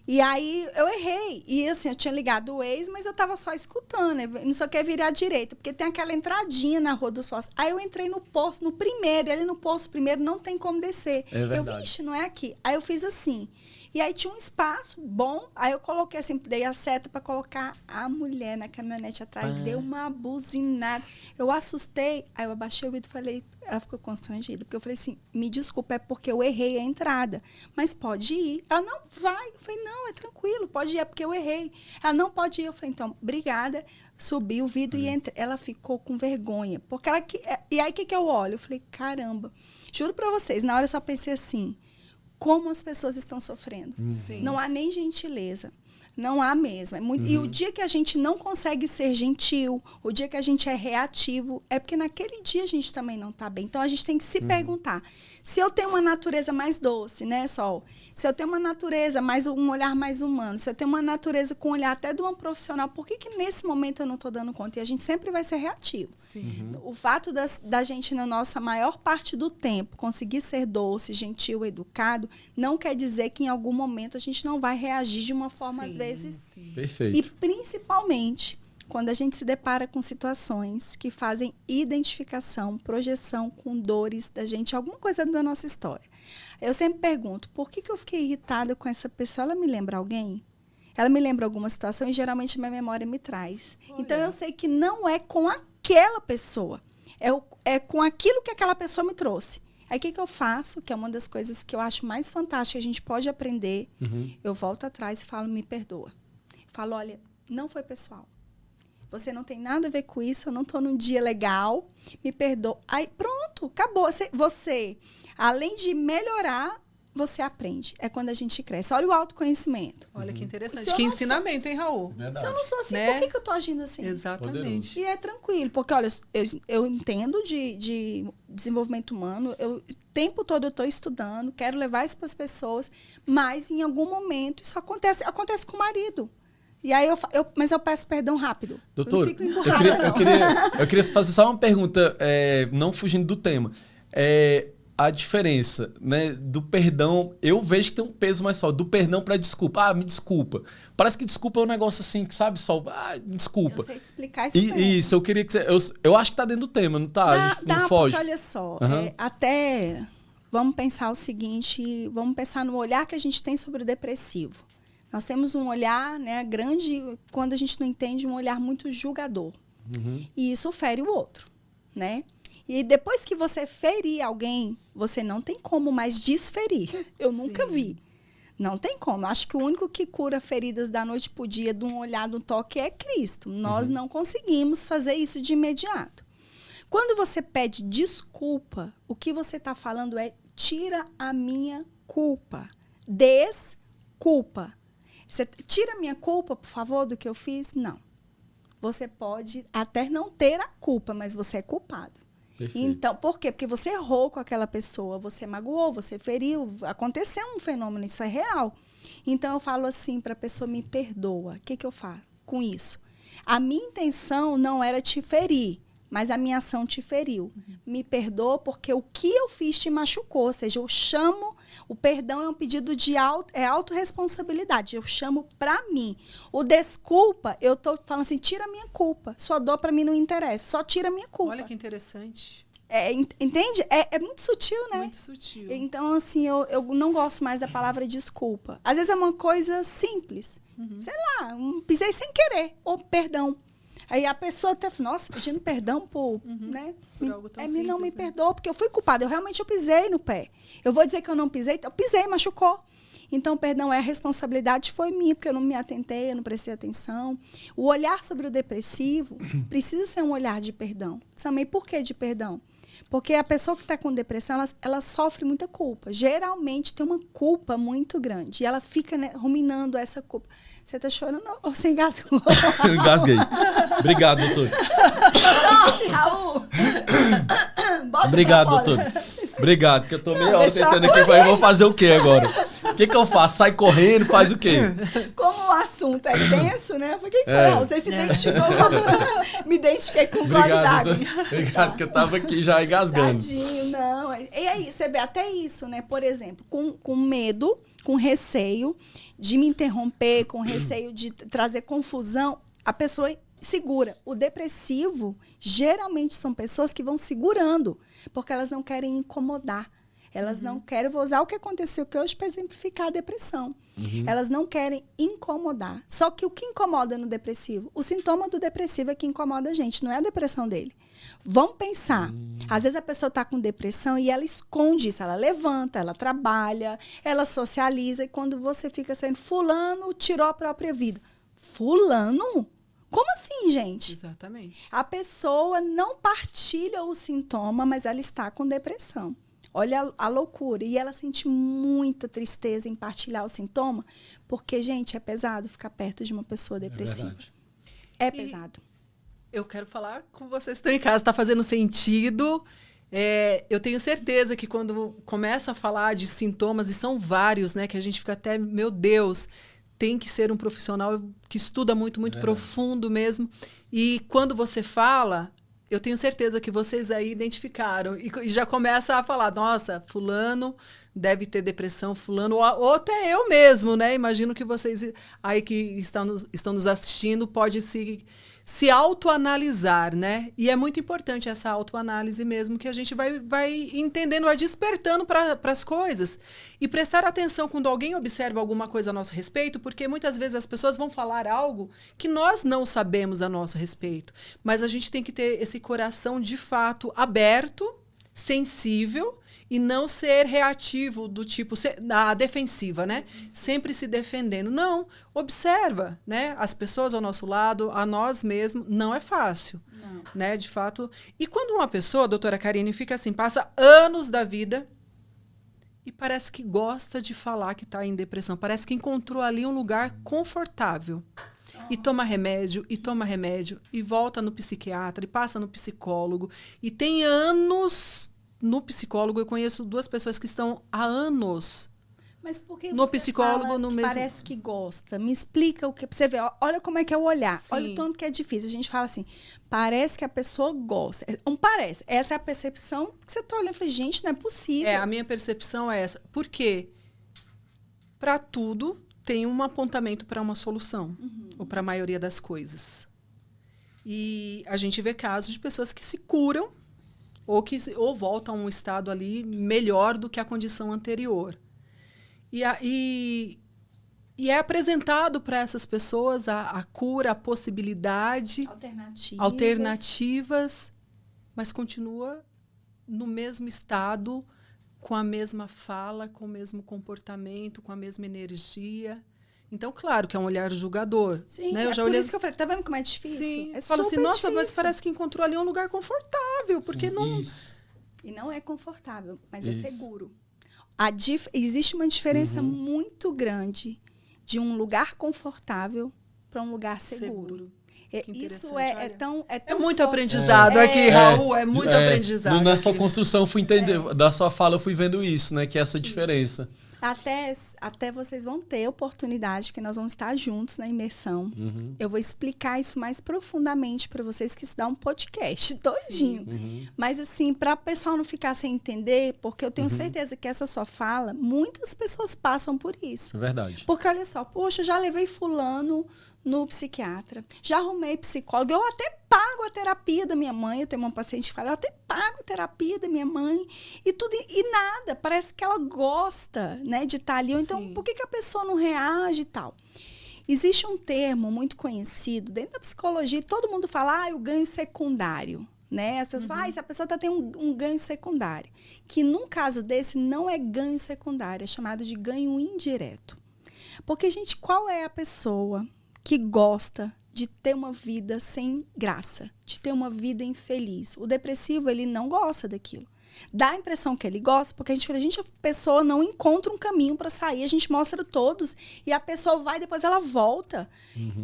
E aí eu errei. E assim, eu tinha ligado o Waze, mas eu tava só escutando. Eu não sei o que é virar à direita, porque tem aquela entradinha na Rua dos Poços. Aí eu entrei no posto, no primeiro, e ali no posto primeiro não tem como descer. É verdade. Eu, vixe, não é aqui. Aí eu fiz assim. E aí tinha um espaço bom, aí eu coloquei assim, dei a seta para colocar a mulher na caminhonete atrás, deu uma buzinada. Eu assustei, aí eu abaixei o vidro e falei, ela ficou constrangida, porque eu falei assim, me desculpa, é porque eu errei a entrada, mas pode ir. Ela, não, vai. Eu falei, não, é tranquilo, pode ir, é porque eu errei. Ela, não, pode ir. Eu falei, então, obrigada. Subi o vidro e entrei. Ela ficou com vergonha, porque ela... E aí, o que eu olho? Eu falei, caramba, juro para vocês, na hora eu só pensei assim, como as pessoas estão sofrendo. Não há nem gentileza. Não há mesmo. É muito... E o dia que a gente não consegue ser gentil, o dia que a gente é reativo, é porque naquele dia a gente também não está bem. Então, a gente tem que se perguntar. Se eu tenho uma natureza mais doce, né, Sol? Se eu tenho uma natureza, um olhar mais humano, se eu tenho uma natureza com um olhar até de uma profissional, por que nesse momento eu não estou dando conta? E a gente sempre vai ser reativo. O fato da gente, na nossa maior parte do tempo, conseguir ser doce, gentil, educado, não quer dizer que em algum momento a gente não vai reagir de uma forma, às vezes... Perfeito. E principalmente quando a gente se depara com situações que fazem identificação, projeção com dores da gente, alguma coisa da nossa história. Eu sempre pergunto, por que eu fiquei irritada com essa pessoa? Ela me lembra alguém? Ela me lembra alguma situação e geralmente minha memória me traz. Olha. Então eu sei que não é com aquela pessoa, é com aquilo que aquela pessoa me trouxe. Aí o que eu faço, que é uma das coisas que eu acho mais fantástica, que a gente pode aprender, eu volto atrás e falo, me perdoa. Falo, olha, não foi pessoal. Você não tem nada a ver com isso, eu não estou num dia legal, me perdoa. Aí pronto, acabou. Você, além de melhorar, você aprende. É quando a gente cresce. Olha o autoconhecimento. Olha que interessante. Que ensinamento, hein, Raul? Verdade. Se eu não sou assim, né? Por que eu estou agindo assim? Exatamente. E é tranquilo, porque, olha, eu entendo de desenvolvimento humano, o tempo todo eu estou estudando, quero levar isso para as pessoas, mas em algum momento isso acontece com o marido. E aí mas eu peço perdão rápido. Doutor, eu não fico emburrada, eu queria fazer só uma pergunta, não fugindo do tema. A diferença, né, do perdão, eu vejo que tem um peso mais forte. Do perdão para desculpa. Ah, me desculpa. Parece que desculpa é um negócio assim, que sabe, só. Ah, desculpa. Eu sei te explicar isso bem. Isso, eu queria que você... Eu acho que tá dentro do tema, não tá? A gente não foge. Porque olha só, até vamos pensar o seguinte, vamos pensar no olhar que a gente tem sobre o depressivo. Nós temos um olhar, né, grande, quando a gente não entende, um olhar muito julgador. E isso fere o outro, né? E depois que você ferir alguém, você não tem como mais desferir. Eu nunca vi. Não tem como. Acho que o único que cura feridas da noite pro dia, de um olhar, de um toque, é Cristo. Nós não conseguimos fazer isso de imediato. Quando você pede desculpa, o que você está falando é: tira a minha culpa. Desculpa. Você tira a minha culpa, por favor, do que eu fiz? Não. Você pode até não ter a culpa, mas você é culpado. Perfeito. Então, por quê? Porque você errou com aquela pessoa, você magoou, você feriu, aconteceu um fenômeno, isso é real. Então, eu falo assim para a pessoa: me perdoa. O que eu faço com isso? A minha intenção não era te ferir, mas a minha ação te feriu. Me perdoa porque o que eu fiz te machucou. Ou seja, eu chamo, o perdão é um pedido de autorresponsabilidade. Eu chamo para mim. O desculpa, eu estou falando assim: tira a minha culpa. Sua dor para mim não interessa, só tira a minha culpa. Olha que interessante. Entende? É muito sutil, né? Muito sutil. Então, assim, eu não gosto mais da palavra desculpa. Às vezes é uma coisa simples. Sei lá, pisei sem querer. Ou perdão. Aí a pessoa até fala: nossa, pedindo perdão por, né? Por algo tão simples, não me né? perdoa, porque eu fui culpada. Eu realmente pisei no pé. Eu vou dizer que eu não pisei? Eu pisei, machucou. Então, perdão, a responsabilidade foi minha, porque eu não me atentei, eu não prestei atenção. O olhar sobre o depressivo precisa ser um olhar de perdão. Também, por que de perdão? Porque a pessoa que está com depressão, ela sofre muita culpa. Geralmente tem uma culpa muito grande. E ela fica, né, ruminando essa culpa. Você está chorando ou você engasgou? Engasguei. Obrigado, doutor. Nossa, Raul! Bota Obrigado, doutor. Obrigado, que eu tô meia hora tentando aqui. Eu vou fazer o quê agora? O que eu faço? Sai correndo, faz o quê? Como o assunto é tenso, né? Eu falei: quem foi? Você se identificou? Me identifiquei com o gole d'água. Obrigado, que eu tava aqui já engasgando. Tadinho, não. E aí, você vê até isso, né? Por exemplo, com medo, com receio de me interromper, com receio de trazer confusão, a pessoa segura. O depressivo, geralmente, são pessoas que vão segurando, porque elas não querem incomodar. Elas não querem, vou usar o que aconteceu aqui hoje para exemplificar a depressão. Elas não querem incomodar. Só que o que incomoda no depressivo? O sintoma do depressivo é que incomoda a gente, não é a depressão dele. Vamos pensar. Às vezes a pessoa está com depressão e ela esconde isso. Ela levanta, ela trabalha, ela socializa. E quando você fica saindo: fulano tirou a própria vida. Fulano? Como assim, gente? Exatamente. A pessoa não partilha o sintoma, mas ela está com depressão. Olha a loucura. E ela sente muita tristeza em partilhar o sintoma, porque, gente, é pesado ficar perto de uma pessoa depressiva. É pesado. Eu quero falar com vocês que estão em casa. Está fazendo sentido. Eu tenho certeza que quando começa a falar de sintomas, e são vários, né? Que a gente fica até, meu Deus, tem que ser um profissional que estuda muito, muito profundo mesmo. E quando você fala, eu tenho certeza que vocês aí identificaram. E já começa a falar: nossa, fulano deve ter depressão, fulano, ou até eu mesmo, né? Imagino que vocês aí que estão nos assistindo pode se autoanalisar, né? E é muito importante essa autoanálise mesmo, que a gente vai entendendo, vai despertando para as coisas. E prestar atenção quando alguém observa alguma coisa a nosso respeito, porque muitas vezes as pessoas vão falar algo que nós não sabemos a nosso respeito. Mas a gente tem que ter esse coração de fato aberto, sensível, e não ser reativo, do tipo, a defensiva, né? Sempre se defendendo. Não, observa, né? As pessoas ao nosso lado, a nós mesmos, não é fácil. Não. Né? De fato. E quando uma pessoa, doutora Karine, fica assim, passa anos da vida e parece que gosta de falar que está em depressão, parece que encontrou ali um lugar confortável. Nossa. E toma remédio, e volta no psiquiatra, e passa no psicólogo, e tem anos... No psicólogo, eu conheço 2 pessoas que estão há anos. Mas por que no você psicólogo, fala no que mesmo... parece que gosta? Me explica o que... Você vê, olha como é que é o olhar. Sim. Olha o tanto que é difícil. A gente fala assim, parece que a pessoa gosta. Não parece. Essa é a percepção que você está olhando. Eu falei: gente, não é possível. A minha percepção é essa. Por quê? Para tudo tem um apontamento para uma solução. Ou para a maioria das coisas. E a gente vê casos de pessoas que se curam ou volta a um estado ali melhor do que a condição anterior. E é apresentado para essas pessoas a cura, a possibilidade, alternativas, mas continua no mesmo estado, com a mesma fala, com o mesmo comportamento, com a mesma energia. Então, claro que é um olhar julgador. Sim, né? por isso que eu falei, tá vendo como é difícil? Sim, É fala assim, super nossa, mas difícil. parece que encontrou ali um lugar confortável, porque Sim, não... Isso. E não é confortável, mas Isso. é seguro. Existe uma diferença muito grande de um lugar confortável para um lugar seguro. Isso é tão muito forte. aprendizado aqui, Raul, é muito aprendizado. Na sua aqui. construção, eu fui entender, da sua fala, eu fui vendo isso, né? Que é essa diferença. Até vocês vão ter oportunidade, porque nós vamos estar juntos na imersão. Eu vou explicar isso mais profundamente para vocês, que isso dá um podcast todinho. Mas assim, para o pessoal não ficar sem entender, porque eu tenho certeza que essa sua fala, muitas pessoas passam por isso. É verdade. Porque olha só, poxa, eu já levei fulano no psiquiatra, já arrumei psicólogo, eu até pago a terapia da minha mãe. Eu tenho uma paciente que fala, eu até pago a terapia da minha mãe e tudo, e nada, parece que ela gosta, né, de estar ali. Ou então, por que a pessoa não reage e tal? Existe um termo muito conhecido dentro da psicologia, todo mundo fala, o ganho secundário. Né? As pessoas falam, se a pessoa está tendo um ganho secundário, que num caso desse não é ganho secundário, é chamado de ganho indireto. Porque, gente, qual é a pessoa que gosta de ter uma vida sem graça, de ter uma vida infeliz? O depressivo, ele não gosta daquilo. Dá a impressão que ele gosta, porque a pessoa não encontra um caminho para sair, a gente mostra todos, e a pessoa vai, depois ela volta.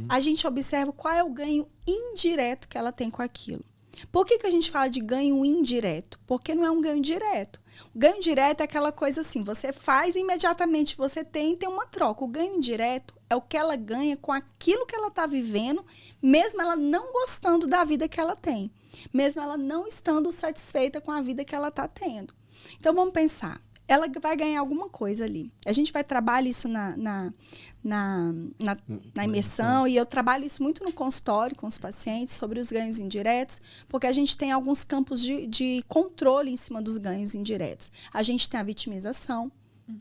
A gente observa qual é o ganho indireto que ela tem com aquilo. Por que a gente fala de ganho indireto? Porque não é um ganho direto. O ganho direto é aquela coisa assim, você faz e imediatamente você tem uma troca. O ganho indireto é o que ela ganha com aquilo que ela está vivendo, mesmo ela não gostando da vida que ela tem. Mesmo ela não estando satisfeita com a vida que ela está tendo. Então, vamos pensar. Ela vai ganhar alguma coisa ali. A gente vai trabalhar isso na imersão, e eu trabalho isso muito no consultório com os pacientes sobre os ganhos indiretos, porque a gente tem alguns campos de controle em cima dos ganhos indiretos. A gente tem a vitimização,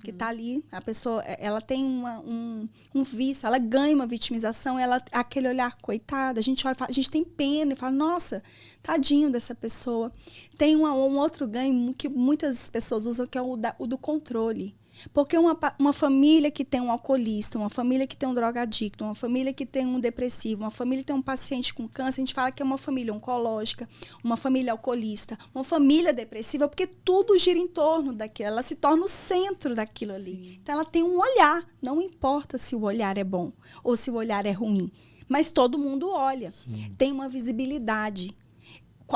que está ali, a pessoa ela tem um vício, ela ganha uma vitimização, aquele olhar, coitada, a gente olha, a gente tem pena e fala, nossa, tadinho dessa pessoa. Tem um outro ganho que muitas pessoas usam, que é o do controle. Porque uma família que tem um alcoolista, uma família que tem um drogadicto, uma família que tem um depressivo, uma família que tem um paciente com câncer, a gente fala que é uma família oncológica, uma família alcoolista, uma família depressiva, porque tudo gira em torno daquilo, ela se torna o centro daquilo ali. Então ela tem um olhar, não importa se o olhar é bom ou se o olhar é ruim, mas todo mundo olha, tem uma visibilidade.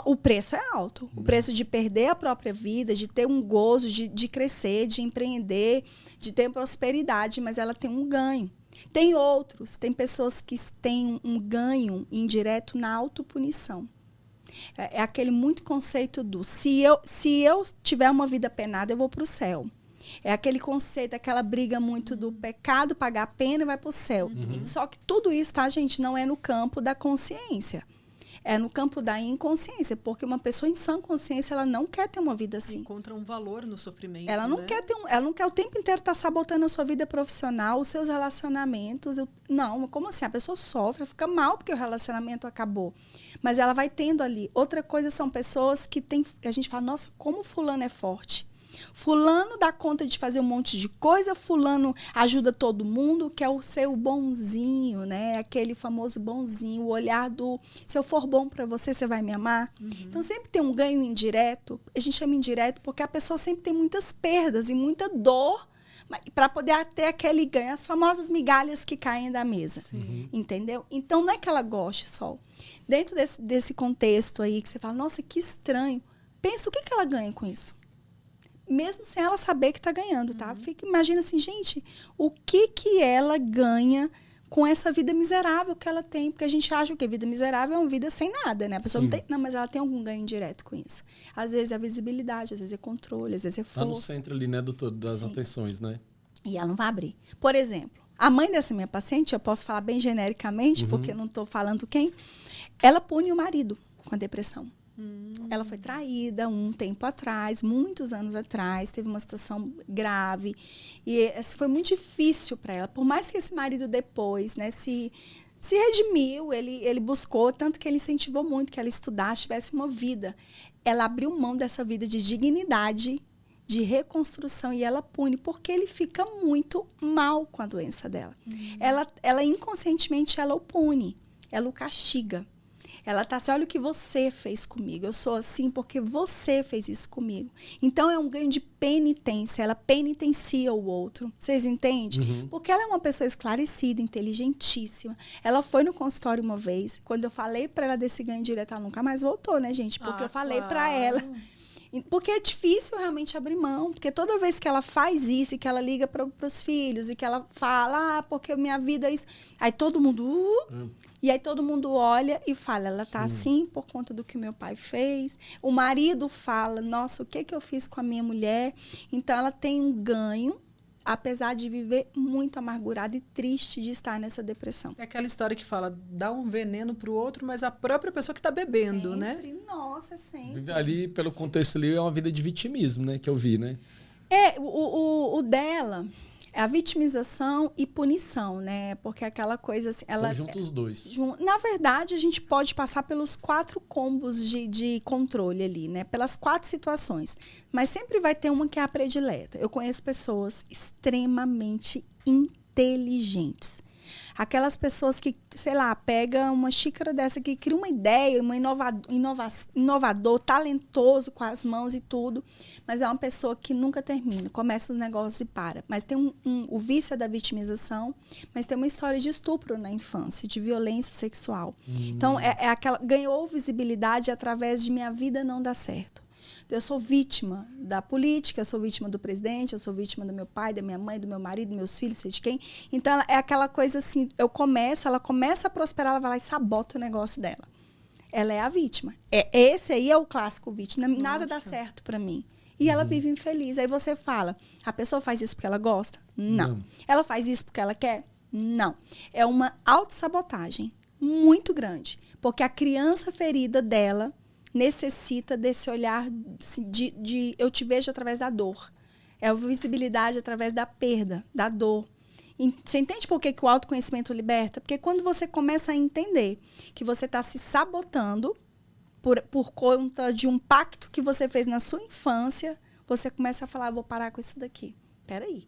O preço é alto. O preço de perder a própria vida, de ter um gozo, de crescer, de empreender, de ter prosperidade, mas ela tem um ganho. Tem pessoas que têm um ganho indireto na autopunição. É aquele muito conceito do se eu tiver uma vida penada, eu vou para o céu. É aquele conceito, aquela briga muito do pecado, pagar a pena e vai para o céu. Só que tudo isso, tá, gente, não é no campo da consciência. É no campo da inconsciência, porque uma pessoa em sã consciência, ela não quer ter uma vida assim. Encontra um valor no sofrimento. Ela não quer ela não quer o tempo inteiro estar sabotando a sua vida profissional, os seus relacionamentos. Não, como assim? A pessoa sofre, fica mal porque o relacionamento acabou. Mas ela vai tendo ali. Outra coisa são pessoas que a gente fala, nossa, como fulano é forte. Fulano dá conta de fazer um monte de coisa, fulano ajuda todo mundo, quer ser o bonzinho, né? Aquele famoso bonzinho, o olhar do se eu for bom para você, você vai me amar. Então sempre tem um ganho indireto, a gente chama indireto porque a pessoa sempre tem muitas perdas e muita dor para poder ter aquele ganho, as famosas migalhas que caem da mesa, entendeu? Então não é que ela goste só. Dentro desse contexto aí que você fala, nossa, que estranho, pensa o que ela ganha com isso. Mesmo sem ela saber que está ganhando, tá? Imagina assim, gente, o que ela ganha com essa vida miserável que ela tem? Porque a gente acha que a vida miserável é uma vida sem nada, né? A pessoa não tem, mas ela tem algum ganho direto com isso. Às vezes é visibilidade, às vezes é controle, às vezes é força. Tá no centro ali, né, doutor, das atenções, né? E ela não vai abrir. Por exemplo, a mãe dessa minha paciente, eu posso falar bem genericamente, porque eu não estou falando quem, ela pune o marido com a depressão. Ela foi traída um tempo atrás, muitos anos atrás, teve uma situação grave. E foi muito difícil para ela. Por mais que esse marido depois, né, se redimiu, ele buscou, tanto que ele incentivou muito que ela estudasse, tivesse uma vida. Ela abriu mão dessa vida de dignidade, de reconstrução, e ela pune, porque ele fica muito mal com a doença dela. Ela inconscientemente, ela o pune, ela o castiga. Ela tá assim, olha o que você fez comigo. Eu sou assim porque você fez isso comigo. Então, é um ganho de penitência. Ela penitencia o outro. Vocês entendem? Porque ela é uma pessoa esclarecida, inteligentíssima. Ela foi no consultório uma vez. Quando eu falei para ela desse ganho direto, ela nunca mais voltou, né, gente? Porque eu falei para ela... Porque é difícil realmente abrir mão. Porque toda vez que ela faz isso, e que ela liga para os filhos, e que ela fala, porque minha vida é isso... Aí todo mundo... E aí todo mundo olha e fala, ela tá assim por conta do que meu pai fez. O marido fala, nossa, o que eu fiz com a minha mulher? Então, ela tem um ganho, apesar de viver muito amargurada e triste de estar nessa depressão. É aquela história que fala, dá um veneno pro outro, mas a própria pessoa que tá bebendo, sempre, né? Nossa, sempre. Vive ali, pelo contexto ali, é uma vida de vitimismo, né? Que eu vi, né? O dela... É a vitimização e punição, né? Porque aquela coisa assim... Ela junta os dois. Na verdade, a gente pode passar pelos 4 combos de controle ali, né? Pelas 4 situações. Mas sempre vai ter uma que é a predileta. Eu conheço pessoas extremamente inteligentes. Aquelas pessoas que, sei lá, pega uma xícara dessa que cria uma ideia, inovador, talentoso com as mãos e tudo, mas é uma pessoa que nunca termina, começa os negócios e para. Mas tem o vício é da vitimização, mas tem uma história de estupro na infância, de violência sexual. Então, é aquela, ganhou visibilidade através de minha vida não dar certo. Eu sou vítima da política, eu sou vítima do presidente, eu sou vítima do meu pai, da minha mãe, do meu marido, dos meus filhos, sei de quem. Então, é aquela coisa assim, ela começa a prosperar, ela vai lá e sabota o negócio dela. Ela é a vítima. Esse aí é o clássico vítima. Nada dá certo pra mim. E ela vive infeliz. Aí você fala, a pessoa faz isso porque ela gosta? Não. Ela faz isso porque ela quer? Não. É uma autossabotagem muito grande. Porque a criança ferida dela necessita desse olhar de eu te vejo através da dor. É a visibilidade através da perda, da dor. Você entende por que o autoconhecimento liberta? Porque quando você começa a entender que você está se sabotando por conta de um pacto que você fez na sua infância, você começa a falar, vou parar com isso daqui. Peraí.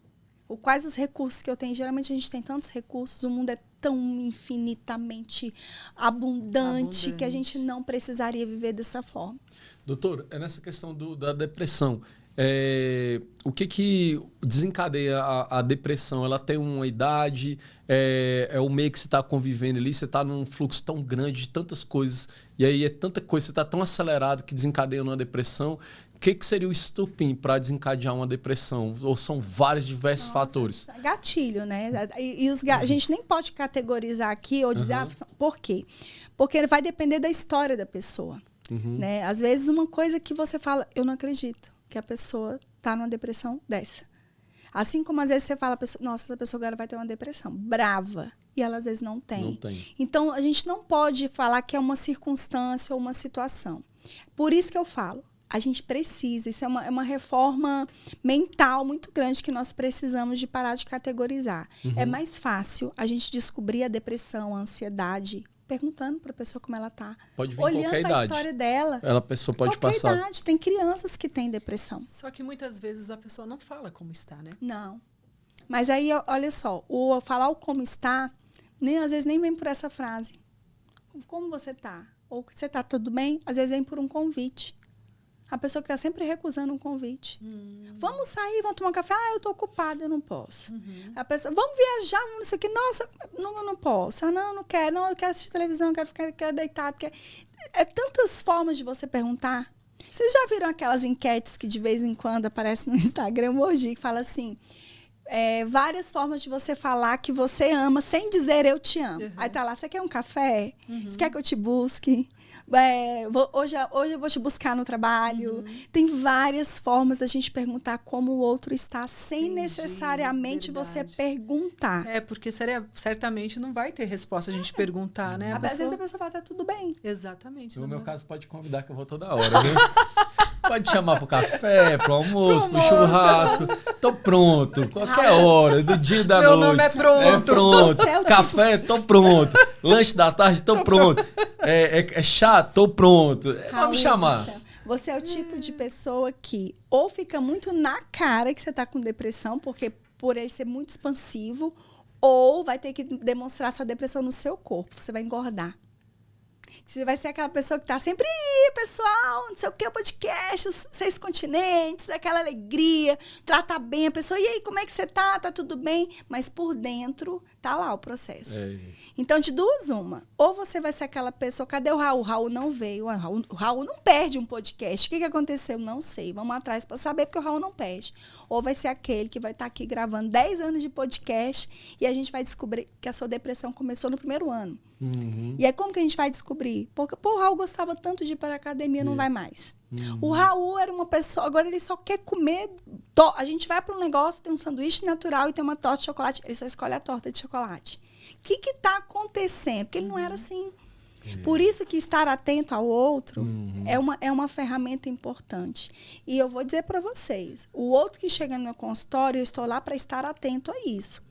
Quais os recursos que eu tenho? Geralmente a gente tem tantos recursos, o mundo é tão infinitamente abundante que a gente não precisaria viver dessa forma. Doutor, é nessa questão da depressão. O que desencadeia a depressão? Ela tem uma idade? É o meio que você está convivendo ali? Você está num fluxo tão grande de tantas coisas, e aí é tanta coisa, você está tão acelerado que desencadeia uma depressão. O que seria o estupim para desencadear uma depressão? Ou são vários diversos fatores? Gatilho, né? A gente nem pode categorizar aqui ou dizer, por quê? Porque vai depender da história da pessoa. Né? Às vezes, uma coisa que você fala, eu não acredito que a pessoa está numa depressão dessa. Assim como às vezes você fala, nossa, essa pessoa agora vai ter uma depressão brava. E ela às vezes não tem. Não tem. Então, a gente não pode falar que é uma circunstância ou uma situação. Por isso que eu falo, a gente precisa, isso é uma reforma mental muito grande que nós precisamos de parar de categorizar. É mais fácil a gente descobrir a depressão, a ansiedade, perguntando para a pessoa como ela está. Pode vir olhando qualquer a idade. História dela. A pessoa pode qualquer passar. Idade. Tem crianças que têm depressão. Só que muitas vezes a pessoa não fala como está, né? Não. Mas aí, olha só, falar o como está, às vezes nem vem por essa frase. Como você está? Ou você está tudo bem? Às vezes vem por um convite. A pessoa que está sempre recusando um convite. Vamos sair, vamos tomar um café. Eu estou ocupada, eu não posso. A pessoa, vamos viajar, não sei o que. Nossa, eu não posso. Não quero. Não, eu quero assistir televisão, eu quero deitado. É tantas formas de você perguntar. Vocês já viram aquelas enquetes que de vez em quando aparecem no Instagram hoje, que fala assim, várias formas de você falar que você ama sem dizer eu te amo. Aí tá lá, você quer um café? Você quer que eu te busque? Hoje eu vou te buscar no trabalho. Tem várias formas da gente perguntar como o outro está, sem necessariamente você perguntar. Porque certamente não vai ter resposta a gente perguntar, né? Às vezes a pessoa fala, tá tudo bem. Exatamente. No meu caso, pode convidar que eu vou toda hora, viu? Pode chamar pro café, pro almoço, pro churrasco. Tô pronto, qualquer hora, do dia e da Meu noite. nome é pronto. É pronto. Café, tô pronto. Lanche da tarde, tô pronto. É chá, tô pronto. Vamos chamar. Você é o tipo de pessoa que ou fica muito na cara que você tá com depressão, porque por ele ser muito expansivo, ou vai ter que demonstrar sua depressão no seu corpo. Você vai engordar. Você vai ser aquela pessoa que tá sempre, pessoal, não sei o que, o podcast, os 6 continentes, aquela alegria, trata bem a pessoa. E aí, como é que você tá? Tá tudo bem? Mas por dentro, tá lá o processo. Então, de duas, uma. Ou você vai ser aquela pessoa, cadê o Raul? O Raul não veio. O Raul não perde um podcast. O que aconteceu? Não sei. Vamos atrás para saber, porque o Raul não perde. Ou vai ser aquele que vai estar aqui gravando 10 anos de podcast e a gente vai descobrir que a sua depressão começou no primeiro ano. E aí, como que a gente vai descobrir? Porque o Raul gostava tanto de ir para a academia, não vai mais. O Raul era uma pessoa, agora ele só quer comer. A gente vai para um negócio, tem um sanduíche natural e tem uma torta de chocolate. Ele só escolhe a torta de chocolate. O que está acontecendo? Porque ele não era assim. Por isso que estar atento ao outro é uma ferramenta importante. E eu vou dizer para vocês, o outro que chega no meu consultório, eu estou lá para estar atento a isso.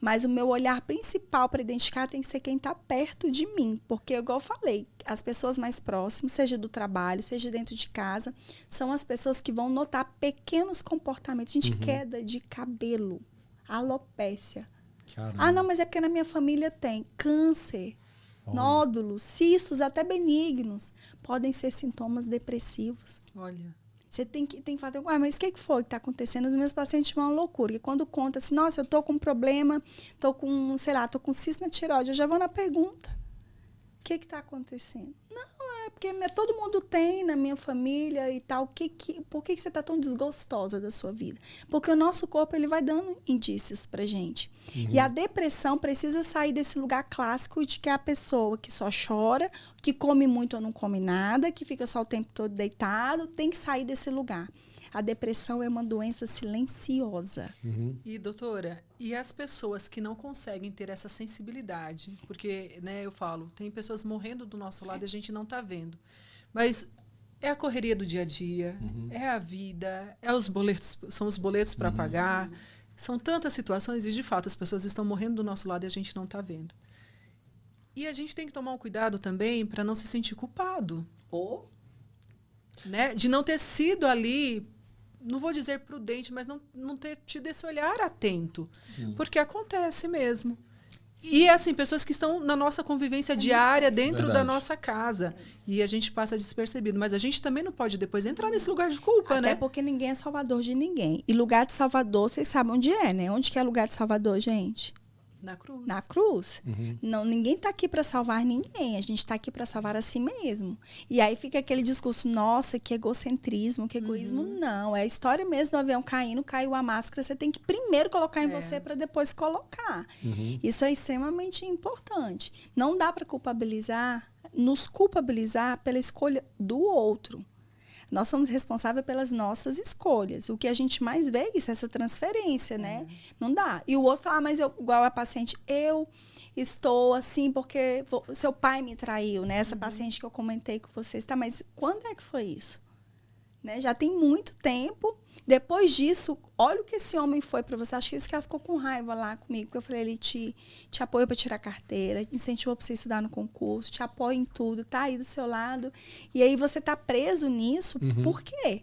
Mas o meu olhar principal para identificar tem que ser quem está perto de mim. Porque, igual eu falei, as pessoas mais próximas, seja do trabalho, seja dentro de casa, são as pessoas que vão notar pequenos comportamentos. Gente, queda de cabelo, alopécia. Caramba. Não, mas é porque na minha família tem câncer, nódulos, cistos, até benignos. Podem ser sintomas depressivos. Olha. Você tem que falar, mas o que foi que está acontecendo? Os meus pacientes vão uma loucura. E quando conta assim, nossa, eu estou com um problema, estou com cisto na tireoide, eu já vou na pergunta. O que está acontecendo? Não, é porque todo mundo tem na minha família e tal. Por que você está tão desgostosa da sua vida? Porque o nosso corpo ele vai dando indícios pra gente. E a depressão precisa sair desse lugar clássico de que é a pessoa que só chora, que come muito ou não come nada, que fica só o tempo todo deitado, tem que sair desse lugar. A depressão é uma doença silenciosa. E, doutora, e as pessoas que não conseguem ter essa sensibilidade? Porque, né, eu falo, tem pessoas morrendo do nosso lado e a gente não está vendo. Mas é a correria do dia a dia, é a vida, são os boletos para pagar. São tantas situações e, de fato, as pessoas estão morrendo do nosso lado e a gente não está vendo. E a gente tem que tomar um cuidado também para não se sentir culpado. Né? De não ter sido ali... Não vou dizer prudente, mas não ter tido esse olhar atento. Sim. Porque acontece mesmo. Sim. E, assim, pessoas que estão na nossa convivência diária dentro da nossa casa. E a gente passa despercebido. Mas a gente também não pode depois entrar nesse lugar de culpa, né? Até porque ninguém é salvador de ninguém. E lugar de salvador, vocês sabem onde é, né? Onde que é lugar de salvador, gente? Na cruz. Na cruz. Não, ninguém está aqui para salvar ninguém. A gente está aqui para salvar a si mesmo. E aí fica aquele discurso, nossa, que egocentrismo, que egoísmo. Não, é a história mesmo do avião caindo, caiu a máscara. Você tem que primeiro colocar em você para depois colocar. Isso é extremamente importante. Não dá para nos culpabilizar pela escolha do outro. Nós somos responsáveis pelas nossas escolhas. O que a gente mais vê é isso, essa transferência, né? Não dá. E o outro fala, mas igual a paciente, eu estou assim porque seu pai me traiu, né? Essa paciente que eu comentei com vocês. Tá, mas quando é que foi isso? Né? Já tem muito tempo. Depois disso, olha o que esse homem foi para você. Acho que isso que ela ficou com raiva lá comigo. Porque eu falei, ele te apoia para tirar carteira, incentivou para você estudar no concurso, te apoia em tudo, tá aí do seu lado. E aí você tá preso nisso, por quê?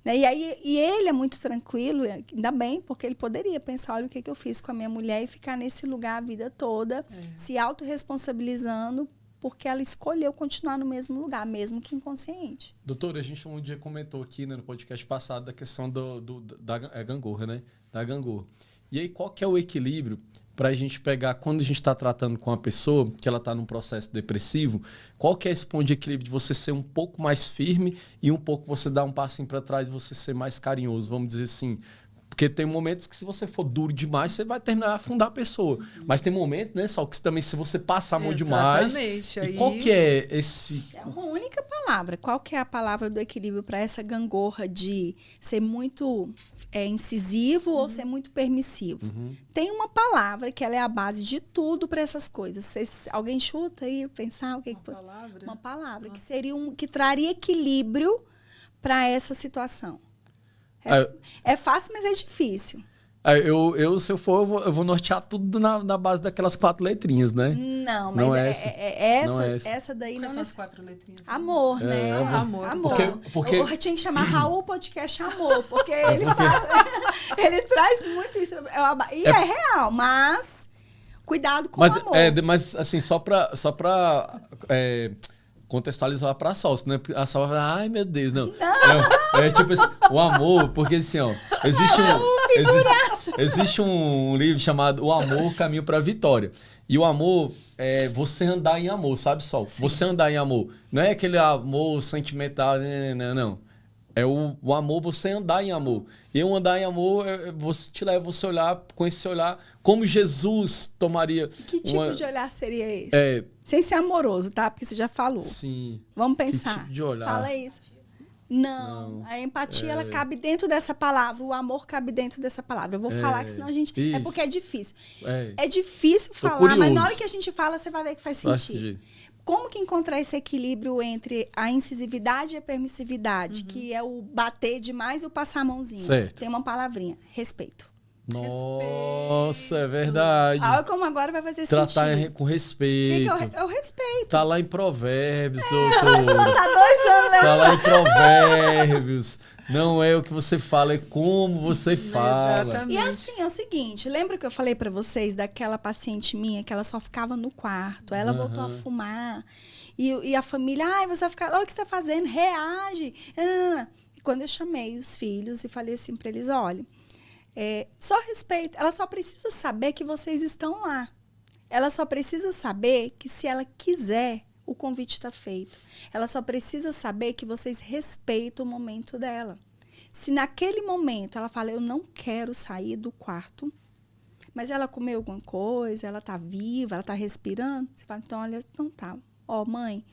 Né? E ele é muito tranquilo, ainda bem, porque ele poderia pensar, olha o que eu fiz com a minha mulher e ficar nesse lugar a vida toda, se autorresponsabilizando, porque ela escolheu continuar no mesmo lugar, mesmo que inconsciente. Doutora, a gente um dia comentou aqui, né, no podcast passado da questão da gangorra, né? Da gangorra. E aí, qual que é o equilíbrio para a gente pegar, quando a gente está tratando com uma pessoa que ela está num processo depressivo, qual que é esse ponto de equilíbrio de você ser um pouco mais firme e um pouco você dar um passinho para trás e você ser mais carinhoso, vamos dizer assim. Porque tem momentos que se você for duro demais, você vai terminar a afundar a pessoa. Mas tem momentos, né, só que também se você passar a mão demais... Exatamente. E qual que é esse... É uma única palavra. Qual que é a palavra do equilíbrio para essa gangorra de ser muito incisivo ou ser muito permissivo? Tem uma palavra que ela é a base de tudo para essas coisas. Alguém chuta aí, pensar o que uma palavra que seria que traria equilíbrio para essa situação. É fácil, mas é difícil. Se eu for, eu vou nortear tudo na base daquelas 4 letrinhas, né? Não, mas essa daí Quais não são as 4 letrinhas? Amor, né? Amor. Porque... Eu tinha que chamar Raul Podcast Amor, porque ele traz muito isso. E é real, mas cuidado com o amor. Mas assim, só pra contextualizar pra Sol, né? A Sol vai falar, ai meu Deus, não. É tipo assim, o amor, porque assim, ó, existe um livro chamado O Amor, Caminho pra Vitória. E o amor é você andar em amor, sabe, Sol? Sim. Você andar em amor. Não é aquele amor sentimental, não. É o amor, você andar em amor. E eu andar em amor, você te leva você olhar com esse olhar como Jesus tomaria... Que tipo de olhar seria esse? Sem ser amoroso, tá? Porque você já falou. Sim. Vamos pensar. Que tipo de olhar? Fala isso. Não. A empatia, ela cabe dentro dessa palavra. O amor cabe dentro dessa palavra. Eu vou falar que senão a gente... Isso. É porque é difícil. É difícil falar, curioso. Mas na hora que a gente fala, você vai ver que faz sentido. Como que encontrar esse equilíbrio entre a incisividade e a permissividade? Que é o bater demais e o passar a mãozinha. Certo. Tem uma palavrinha. Respeito. Nossa, é verdade. Olha como agora vai fazer sentido. Tratar com respeito. É o respeito. Tá lá em Provérbios, doutor. Só tá 2 anos, né? Tá lá em Provérbios. Não é o que você fala, é como você fala. Exatamente. E assim, é o seguinte, lembra que eu falei pra vocês daquela paciente minha que ela só ficava no quarto, ela voltou a fumar, e a família, você vai ficar, olha o que você tá fazendo, reage. E quando eu chamei os filhos e falei assim pra eles, olha, só respeito, ela só precisa saber que vocês estão lá. Ela só precisa saber que se ela quiser, o convite está feito. Ela só precisa saber que vocês respeitam o momento dela. Se naquele momento ela fala, eu não quero sair do quarto, mas ela comeu alguma coisa, ela está viva, ela está respirando, você fala, então, olha, não tá. Mãe,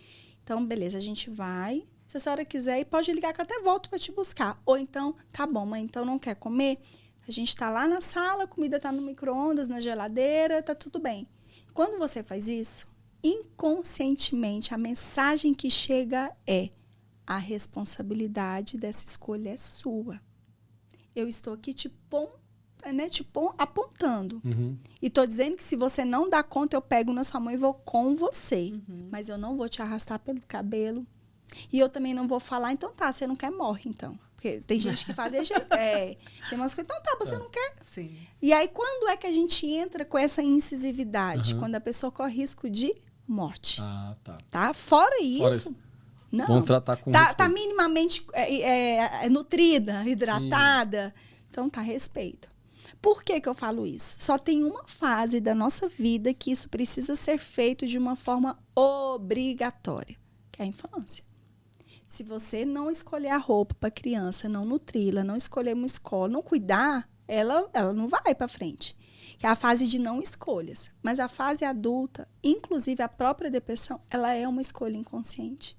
então, beleza, a gente vai. Se a senhora quiser, e pode ligar que eu até volto para te buscar. Ou então, tá bom, mãe, então não quer comer? A gente está lá na sala, a comida está no micro-ondas, na geladeira, tá tudo bem. Quando você faz isso, inconscientemente, a mensagem que chega é: a responsabilidade dessa escolha é sua. Eu estou aqui te apontando. E estou dizendo que se você não dá conta, eu pego na sua mão e vou com você. Mas eu não vou te arrastar pelo cabelo. E eu também não vou falar, então tá, você não quer, morre então. Porque tem gente que fala, tem umas coisas, então tá, você não quer. Sim. E aí, quando é que a gente entra com essa incisividade? Quando a pessoa corre risco de morte. Tá? Fora isso. Não. Vamos tratar com tá minimamente nutrida, hidratada. Sim. Então, respeito. Por que eu falo isso? Só tem uma fase da nossa vida que isso precisa ser feito de uma forma obrigatória, que é a infância. Se você não escolher a roupa para a criança, não nutri-la, não escolher uma escola, não cuidar, ela não vai para frente. Que é a fase de não escolhas. Mas a fase adulta, inclusive a própria depressão, ela é uma escolha inconsciente.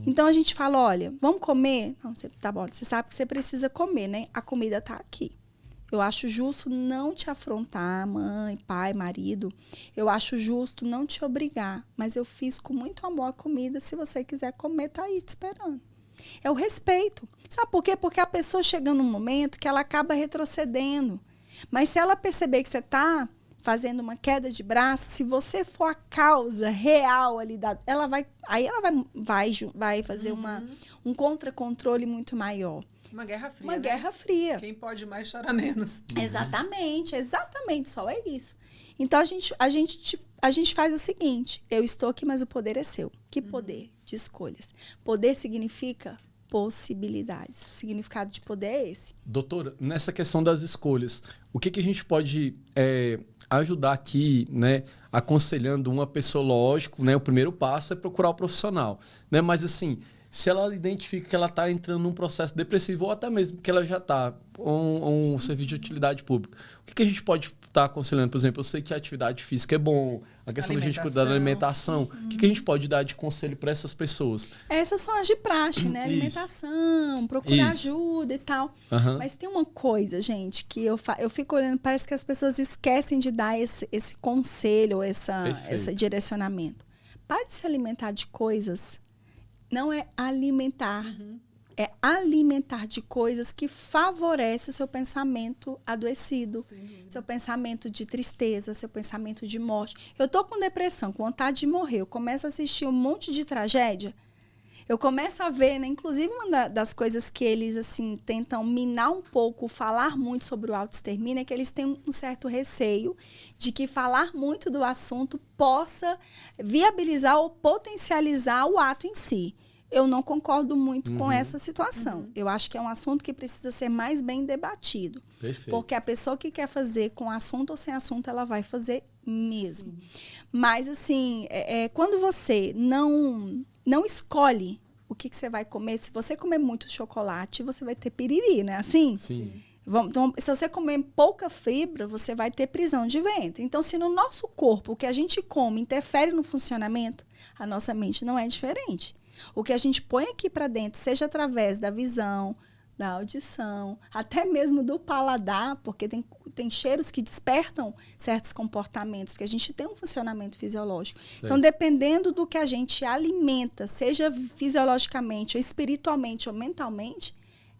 Então, a gente fala, olha, vamos comer? Não, tá bom, você sabe que você precisa comer, né? A comida tá aqui. Eu acho justo não te afrontar, mãe, pai, marido. Eu acho justo não te obrigar. Mas eu fiz com muito amor a comida. Se você quiser comer, tá aí te esperando. É o respeito. Sabe por quê? Porque a pessoa chega num momento que ela acaba retrocedendo. Mas se ela perceber que você está fazendo uma queda de braço, se você for a causa real ali, ela vai fazer um contra-controle muito maior. Uma guerra fria. Uma guerra fria. Quem pode mais chora menos. Exatamente, só é isso. Então a gente faz o seguinte: eu estou aqui, mas o poder é seu. Que poder? De escolhas. Poder significa possibilidades. O significado de poder é esse. Doutora, nessa questão das escolhas, o que a gente pode ajudar aqui, né, aconselhando uma pessoa? Lógico, né, o primeiro passo é procurar o profissional, né, mas assim, se ela identifica que ela está entrando num processo depressivo ou até mesmo que ela já está um serviço de utilidade pública, o que a gente pode estar aconselhando? Por exemplo, eu sei que a atividade física é bom, a questão da gente cuidar da alimentação. O que a gente pode dar de conselho para essas pessoas? Essas são as de praxe, né? Alimentação, procurar ajuda e tal. Mas tem uma coisa, gente, que eu fico olhando, parece que as pessoas esquecem de dar esse conselho, esse direcionamento. Pare de se alimentar de coisas. Não é alimentar. É alimentar de coisas que favorecem o seu pensamento adoecido, seu pensamento de tristeza, seu pensamento de morte. Eu tô com depressão, com vontade de morrer, eu começo a assistir um monte de tragédia, eu começo a ver, né, inclusive uma das coisas que eles assim tentam minar um pouco, falar muito sobre o autoextermínio, é que eles têm um certo receio de que falar muito do assunto possa viabilizar ou potencializar o ato em si. Eu não concordo muito com essa situação. Eu acho que é um assunto que precisa ser mais bem debatido. Perfeito. Porque a pessoa que quer fazer com assunto ou sem assunto, ela vai fazer mesmo. Mas, assim, quando você não escolhe o que você vai comer, se você comer muito chocolate, você vai ter piriri, não é assim? Sim. Então, se você comer pouca fibra, você vai ter prisão de ventre. Então, se no nosso corpo o que a gente come interfere no funcionamento, a nossa mente não é diferente. O que a gente põe aqui para dentro, seja através da visão, da audição, até mesmo do paladar, porque tem cheiros que despertam certos comportamentos, porque a gente tem um funcionamento fisiológico. Certo. Então, dependendo do que a gente alimenta, seja fisiologicamente, ou espiritualmente, ou mentalmente,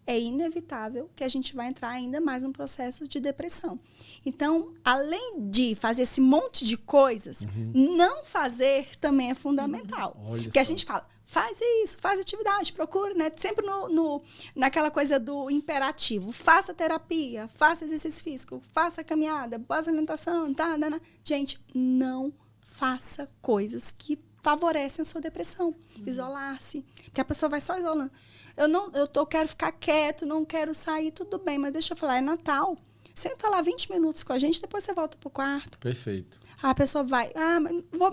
é inevitável que a gente vai entrar ainda mais num processo de depressão. Então, além de fazer esse monte de coisas, não fazer também é fundamental. Porque a gente fala, faz isso, faz atividade, procura, né? Sempre naquela coisa do imperativo. Faça terapia, faça exercício físico, faça caminhada, faça alimentação, tá? Gente, não faça coisas que favorecem a sua depressão. Isolar-se. Porque a pessoa vai só isolando. Eu quero ficar quieto, não quero sair, tudo bem, mas deixa eu falar, é Natal. Senta lá 20 minutos com a gente, depois você volta pro quarto. Perfeito. A pessoa vai,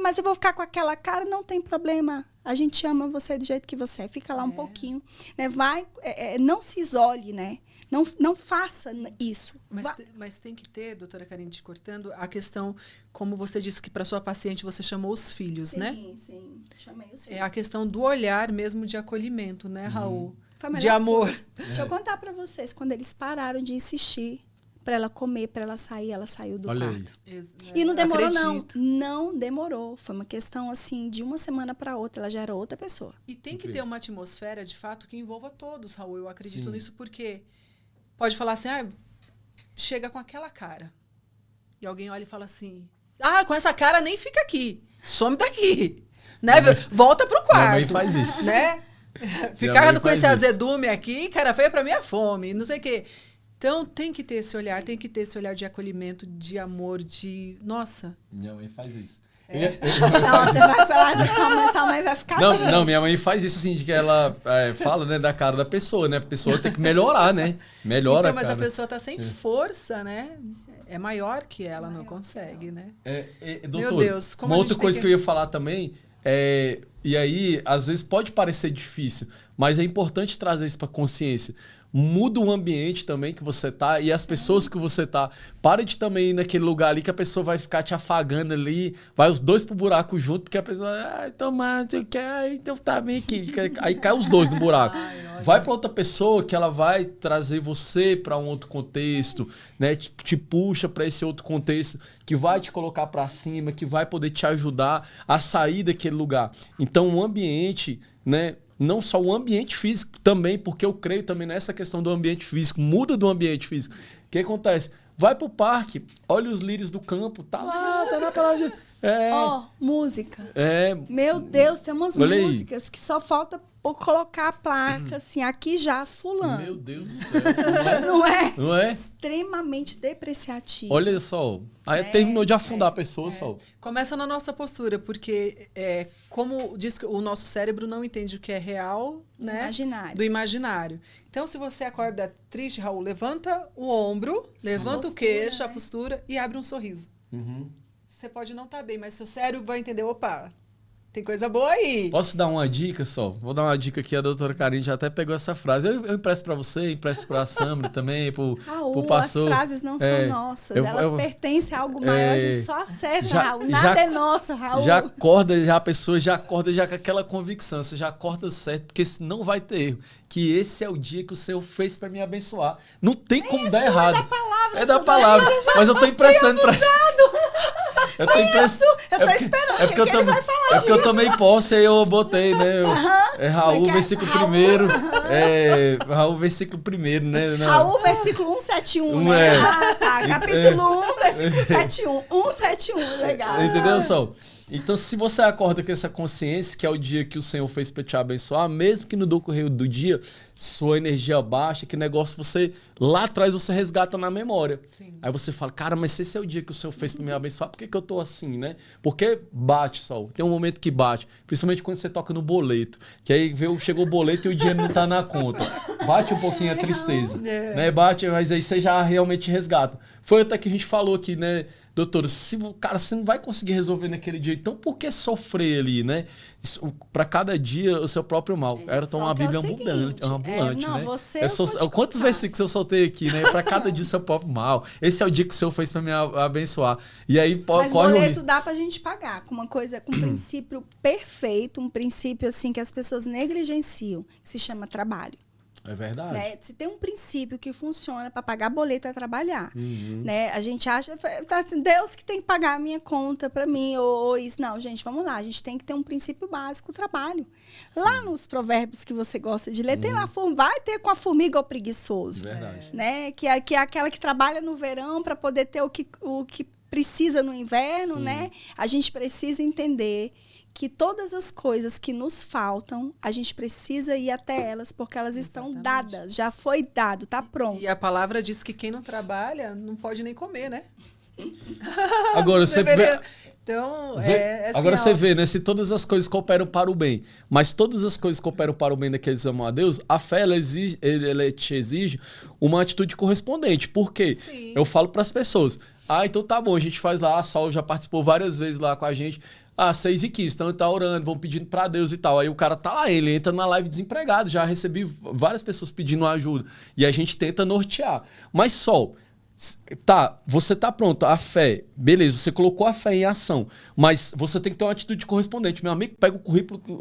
mas eu vou ficar com aquela cara, não tem problema. A gente ama você do jeito que você é. Fica lá um pouquinho. Né? Não se isole, né? Não faça isso. Mas tem que ter, doutora Karine, te cortando, a questão, como você disse que para sua paciente você chamou os filhos, né? Sim, chamei os filhos. É a questão do olhar mesmo de acolhimento, né, Raul? De amor. Deixa eu contar para vocês, quando eles pararam de insistir para ela comer, para ela saiu do quarto. E não demorou, não demorou. Foi uma questão, assim, de uma semana para outra, ela já era outra pessoa. E tem que ter uma atmosfera, de fato, que envolva todos, Raul. Eu acredito nisso porque pode falar assim, chega com aquela cara. E alguém olha e fala assim, com essa cara nem fica aqui. Some daqui. Né? Volta pro quarto. Minha mãe faz isso. Né? Ficar com esse azedume aqui, cara feia pra mim é fome, não sei o quê. Então, tem que ter esse olhar de acolhimento, de amor, de... Nossa. Minha mãe faz isso. Não, você vai falar da sua mãe vai ficar Não, minha mãe faz isso, assim, de que ela fala, né, da cara da pessoa, né? A pessoa tem que melhorar, né? Melhora então, mas a pessoa tá sem força, né? É maior que ela, não consegue, né? Doutor, meu Deus, como uma outra coisa que eu ia falar também e aí, às vezes pode parecer difícil, mas é importante trazer isso para consciência. Muda o ambiente também que você tá e as pessoas que você tá. Para de também ir naquele lugar ali que a pessoa vai ficar te afagando ali, vai os dois pro buraco junto, porque a pessoa, então tá bem aqui. Aí cai os dois no buraco. Vai para outra pessoa que ela vai trazer você para um outro contexto, né? Te puxa para esse outro contexto que vai te colocar para cima, que vai poder te ajudar a sair daquele lugar. Então o ambiente, né? Não só o ambiente físico também, porque eu creio também nessa questão do ambiente físico. Muda do ambiente físico. O que acontece? Vai pro parque, olha os lírios do campo, tá lá pra lá. Música. Meu Deus, tem umas músicas que só falta colocar a placa, assim, aqui jaz fulano. Meu Deus do céu. Não é? Extremamente depreciativo. Olha só. Aí terminou de afundar a pessoa só. Começa na nossa postura, porque como diz que o nosso cérebro não entende o que é real, né? Do imaginário. Então, se você acorda triste, Raul, levanta o ombro, levanta o queixo, a postura e abre um sorriso. Você pode não estar bem, mas seu cérebro vai entender, opa, Tem coisa boa aí. Posso dar uma dica só? Vou dar uma dica aqui, a doutora Karine já até pegou essa frase. Eu empresto para você, empresto para a Samra também, pro pastor. As frases não são nossas, elas pertencem a algo maior, a gente só acessa, Raul. Nada é nosso, Raul. Já acorda, já a pessoa já acorda já com aquela convicção, você já acorda certo, porque não vai ter erro. Que esse é o dia que o Senhor fez para me abençoar. Não tem como dar errado. É da palavra. É da palavra. Mas eu tô emprestando para... Eu tô esperando. É porque eu tomei posse e eu botei, né? Raul, versículo 1. Raul, versículo 1, né? Raul, versículo 171, né? Tá. Capítulo 1, versículo 71. 171, legal. Entendeu, Sol? Então, se você acorda com essa consciência, que é o dia que o Senhor fez para te abençoar, mesmo que no decorrer do dia sua energia baixa, que negócio você lá atrás você resgata na memória. Sim. Aí você fala, cara, mas se esse é o dia que o Senhor fez para me abençoar, por que eu tô assim, né? Porque bate, Sol. Tem um momento que bate, principalmente quando você toca no boleto, que aí chegou o boleto e o dinheiro não tá na conta. Bate um pouquinho a tristeza, né? Bate, mas aí você já realmente resgata. Foi até que a gente falou aqui, né? Doutor, cara, você não vai conseguir resolver naquele dia, então por que sofrer ali, né? Para cada dia o seu próprio mal. Era tão uma Bíblia ambulante, né? Quantos versículos eu soltei aqui, né? Para cada dia o seu próprio mal. Esse é o dia que o Senhor fez para me abençoar. E aí mas o boleto dá pra gente pagar com uma coisa, com um princípio perfeito, um princípio assim que as pessoas negligenciam, que se chama trabalho. É verdade. Né? Se tem um princípio que funciona para pagar boleto é trabalhar. Né? A gente acha, assim, Deus que tem que pagar a minha conta para mim, ou isso. Não, gente, vamos lá. A gente tem que ter um princípio básico, o trabalho. Sim. Lá nos provérbios que você gosta de ler, tem lá, vai ter com a formiga ou preguiçoso. Verdade. Né? Que é aquela que trabalha no verão para poder ter o que precisa no inverno. Né? A gente precisa entender que todas as coisas que nos faltam, a gente precisa ir até elas, porque elas estão dadas, já foi dado, tá pronto. E a palavra diz que quem não trabalha não pode nem comer, né? Agora você vê... Então, agora você vê, né? Se todas as coisas cooperam para o bem, mas todas as coisas cooperam para o bem daqueles que amam a Deus, a fé ela te exige uma atitude correspondente. Por quê? Sim. Eu falo para as pessoas, então tá bom, a gente faz lá, a Sol já participou várias vezes lá com a gente, 6h15, então ele tá orando, vão pedindo pra Deus e tal. Aí o cara tá lá, ele entra na live desempregado, já recebi várias pessoas pedindo ajuda. E a gente tenta nortear. Mas, Sol, você tá pronto, a fé, beleza, você colocou a fé em ação, mas você tem que ter uma atitude correspondente. Meu amigo, pega o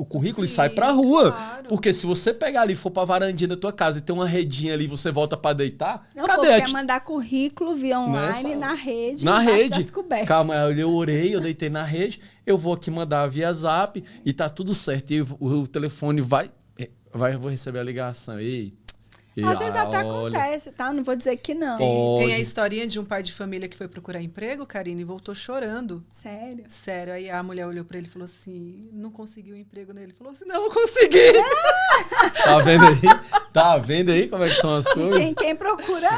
currículo Sim, e sai pra rua. Claro. Porque se você pegar ali, for pra varandinha da tua casa e tem uma redinha ali, você volta pra deitar, não, cadê quer mandar currículo via online, né, na rede, na rede. das cobertas. Calma, eu orei, eu deitei na rede, eu vou aqui mandar via Zap e tá tudo certo. E o telefone eu vou receber a ligação. Às vezes até acontece, tá? Não vou dizer que não. Tem a historinha de um pai de família que foi procurar emprego, Karine, e voltou chorando. Sério? Sério. Aí a mulher olhou pra ele e falou assim, não conseguiu emprego nele. Ele falou assim, não, eu consegui. Tá vendo aí? Tá vendo aí como é que são as coisas? Quem procura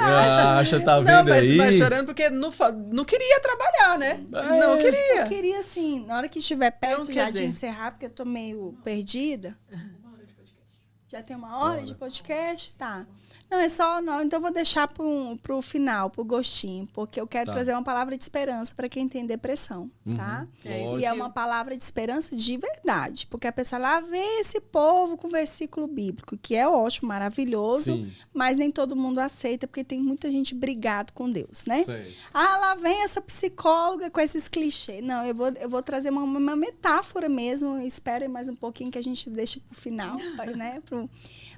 acha. Tá vendo aí? Mas chorando porque não queria trabalhar, né? Não queria. Eu queria, assim, na hora que estiver perto Então, já de encerrar, porque eu tô meio perdida. Já tem uma hora de podcast? Tá. Não, então eu vou deixar pro final, pro gostinho, porque eu quero trazer uma palavra de esperança para quem tem depressão, tá? E é uma palavra de esperança de verdade, porque a pessoa lá vê esse povo com versículo bíblico, que é ótimo, maravilhoso, Sim. mas nem todo mundo aceita, porque tem muita gente brigado com Deus, né? Sei. Lá vem essa psicóloga com esses clichês. Não, eu vou trazer uma metáfora mesmo, esperem mais um pouquinho que a gente deixa pro final, né?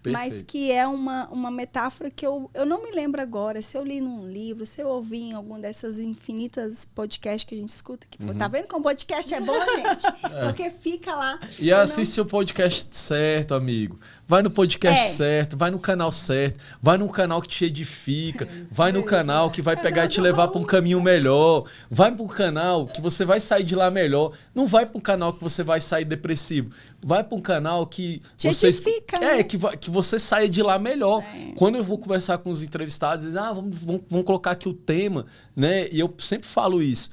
Mas que é uma metáfora que eu não me lembro agora, se eu li num livro, se eu ouvi em algum dessas infinitas podcasts que a gente escuta. Que, tá vendo como podcast é bom, gente? Porque fica lá. E assiste o podcast certo, amigo. Vai no podcast certo, vai no canal certo, vai no canal que te edifica, vai no canal que vai pegar e te levar para um caminho melhor, vai para um canal que você vai sair de lá melhor, não vai para um canal que você vai sair depressivo, vai para um canal que te edifica, né? que você saia de lá melhor. Quando eu vou conversar com os entrevistados, eles vamos colocar aqui o tema, né? E eu sempre falo isso.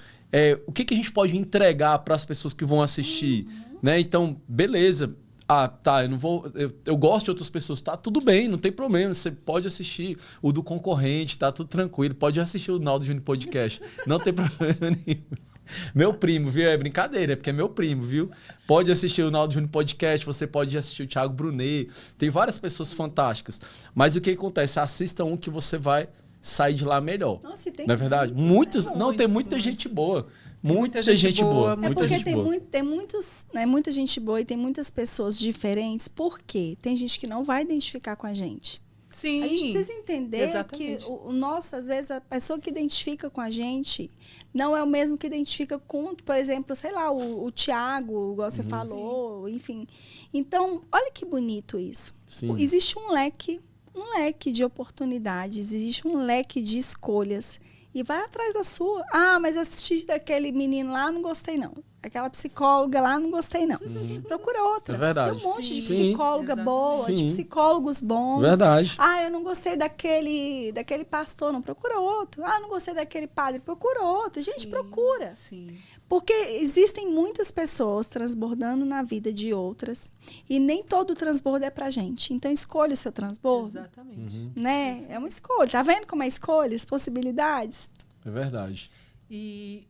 O que a gente pode entregar para as pessoas que vão assistir, né? Então, beleza. Tá, eu gosto de outras pessoas, tá, tudo bem, não tem problema, você pode assistir o do concorrente, tá tudo tranquilo, pode assistir o Naldo Júnior Podcast, não tem problema nenhum. Meu primo, viu? É brincadeira, é porque é meu primo, viu? Pode assistir o Naldo Júnior Podcast, você pode assistir o Thiago Brunet. Tem várias pessoas fantásticas. Mas o que acontece? Assista um que você vai sair de lá melhor. Nossa, e tem não é verdade? muitos, Muitos, não, tem muita gente boa. Muita gente boa. É Muita porque gente boa. tem muitos, né, muita gente boa e tem muitas pessoas diferentes. Por quê? Tem gente que não vai identificar com a gente. Sim. A gente precisa entender exatamente. que o nosso, às vezes, a pessoa que identifica com a gente não é o mesmo que identifica com, por exemplo, sei lá, o Thiago, igual você falou, enfim. Então, olha que bonito isso. Sim. Existe um leque de oportunidades, existe um leque de escolhas. E vai atrás da sua. Ah, mas eu assisti daquele menino lá, não gostei não. Aquela psicóloga lá, não gostei não. Procura outra. É verdade. Tem um monte de Sim. psicóloga boa, Sim. de psicólogos bons. Verdade. Ah, eu não gostei daquele pastor, não. Procura outro. Ah, não gostei daquele padre. Procura outro. Gente, procura. Sim. Porque existem muitas pessoas transbordando na vida de outras e nem todo transbordo é pra gente. Então, escolha o seu transbordo. Exatamente. Né? É uma escolha. Tá vendo como é escolha? As possibilidades. É verdade. E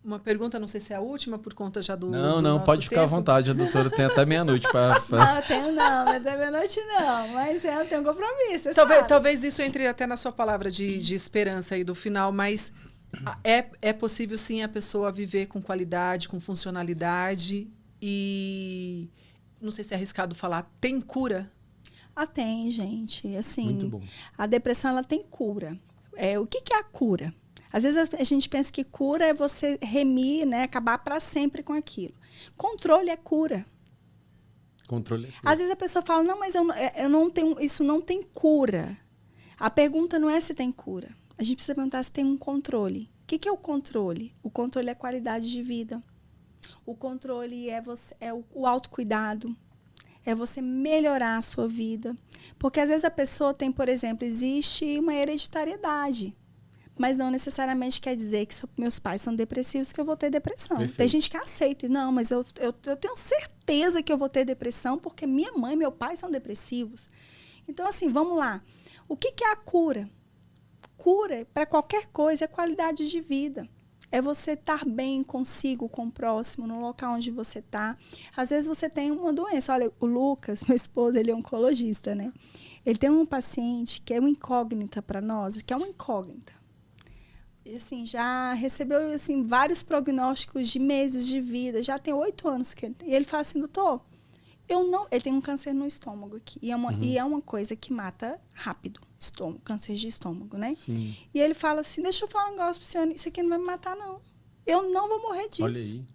uma pergunta, não sei se é a última, por conta já do Não, do não, nosso pode ficar à tempo. vontade. A doutora tem até meia-noite para... Não, eu tenho não. Até meia-noite não. Mas eu tenho um compromisso, você sabe. Talvez isso entre até na sua palavra de esperança aí do final, mas é possível sim a pessoa viver com qualidade, com funcionalidade e não sei se é arriscado falar, tem cura? Ah, tem, gente. Assim, Muito bom. a depressão ela tem cura. O que é a cura? Às vezes a gente pensa que cura é você remir, né, acabar para sempre com aquilo. Controle é cura. Controle. Às vezes a pessoa fala, não, mas eu não tenho, isso não tem cura. A pergunta não é se tem cura. A gente precisa perguntar se tem um controle. O que é o controle? O controle é a qualidade de vida. O controle é o autocuidado. É você melhorar a sua vida. Porque às vezes a pessoa tem, por exemplo, existe uma hereditariedade. Mas não necessariamente quer dizer que meus pais são depressivos que eu vou ter depressão. Perfeito. Tem gente que aceita. Não, mas eu tenho certeza que eu vou ter depressão porque minha mãe e meu pai são depressivos. Então, assim, vamos lá. O que é a cura? Cura, para qualquer coisa, é qualidade de vida. É você estar bem consigo, com o próximo, no local onde você está. Às vezes você tem uma doença. Olha, o Lucas, meu esposo, ele é oncologista, né? Ele tem um paciente que é uma incógnita para nós, que é uma incógnita. E, assim, já recebeu assim, vários prognósticos de meses de vida. Já tem 8 anos que ele tem. E ele fala assim, doutor, ele tem um câncer no estômago aqui. E é uma coisa que mata rápido. Câncer de estômago, né? Sim. E ele fala assim, deixa eu falar um negócio pro senhor, isso aqui não vai me matar, não. Eu não vou morrer disso. Olha aí.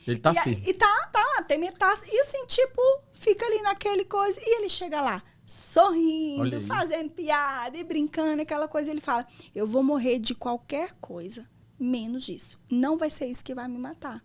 Ele tá firme. E tá lá, tem metástase. E assim, tipo, fica ali naquele coisa. E ele chega lá, sorrindo, fazendo piada e brincando, aquela coisa. Ele fala, eu vou morrer de qualquer coisa, menos disso. Não vai ser isso que vai me matar.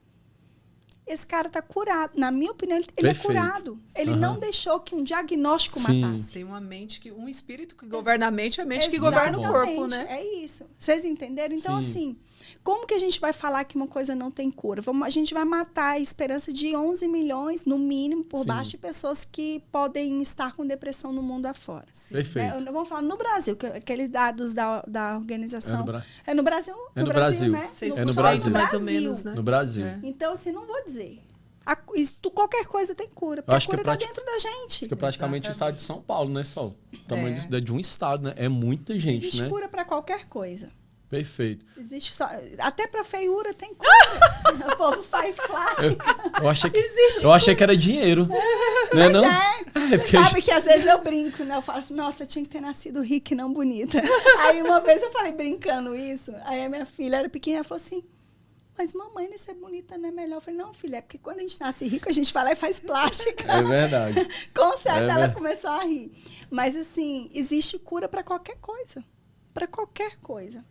Esse cara tá curado. Na minha opinião, ele é curado. Ele não deixou que um diagnóstico matasse. Tem uma mente, um espírito que governa a mente, a mente que governa o corpo, né? É isso. Vocês entenderam? Então, assim, como que a gente vai falar que uma coisa não tem cura? A gente vai matar a esperança de 11 milhões, no mínimo, por baixo, de pessoas que podem estar com depressão no mundo afora. Perfeito. Vamos falar no Brasil, que aqueles dados da organização. É no Brasil? É no Brasil, né? 6%, É no Brasil. mais ou menos, né? No Brasil. Então, assim, não vou dizer. Qualquer coisa tem cura. Porque acho a cura que está dentro da gente. Fica praticamente o estado de São Paulo, né, Sol? O tamanho de um estado, né? É muita gente, Existe né? cura para qualquer coisa. Perfeito. Existe até para feiura tem cura. O povo faz plástica. Eu achei que era dinheiro. Mas não? Você sabe que às vezes eu brinco, né? Eu falo assim, nossa, eu tinha que ter nascido rica e não bonita. Aí uma vez eu falei brincando isso, aí a minha filha era pequena, ela falou assim, mas mamãe, né, ser bonita não é melhor? Eu falei, não, filha, é porque quando a gente nasce rico, a gente vai lá e faz plástica. É verdade. Com certeza ela começou a rir. Mas assim, existe cura para qualquer coisa. Para qualquer coisa.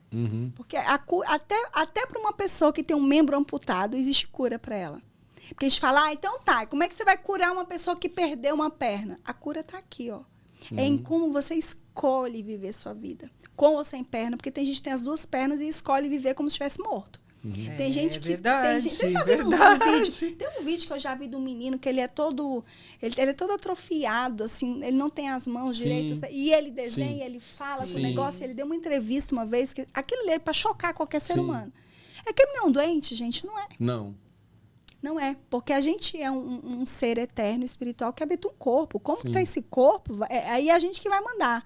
Porque até para uma pessoa que tem um membro amputado, existe cura para ela. Porque a gente fala, então tá, como é que você vai curar uma pessoa que perdeu uma perna? A cura tá aqui, ó. É em como você escolhe viver sua vida. Com ou sem perna, porque tem gente que tem as duas pernas e escolhe viver como se estivesse morto. Tem gente que... Verdade, você já viu um vídeo? Tem um vídeo que eu já vi de um menino que ele é todo atrofiado, assim, ele não tem as mãos direitas. E ele desenha, ele fala do negócio. Ele deu uma entrevista uma vez, que aquilo ali é para chocar qualquer ser humano. É caminhão doente, gente? Não é. Não. Não é, porque a gente é um ser eterno, espiritual, que habita um corpo. Como que tá esse corpo? Aí é a gente que vai mandar.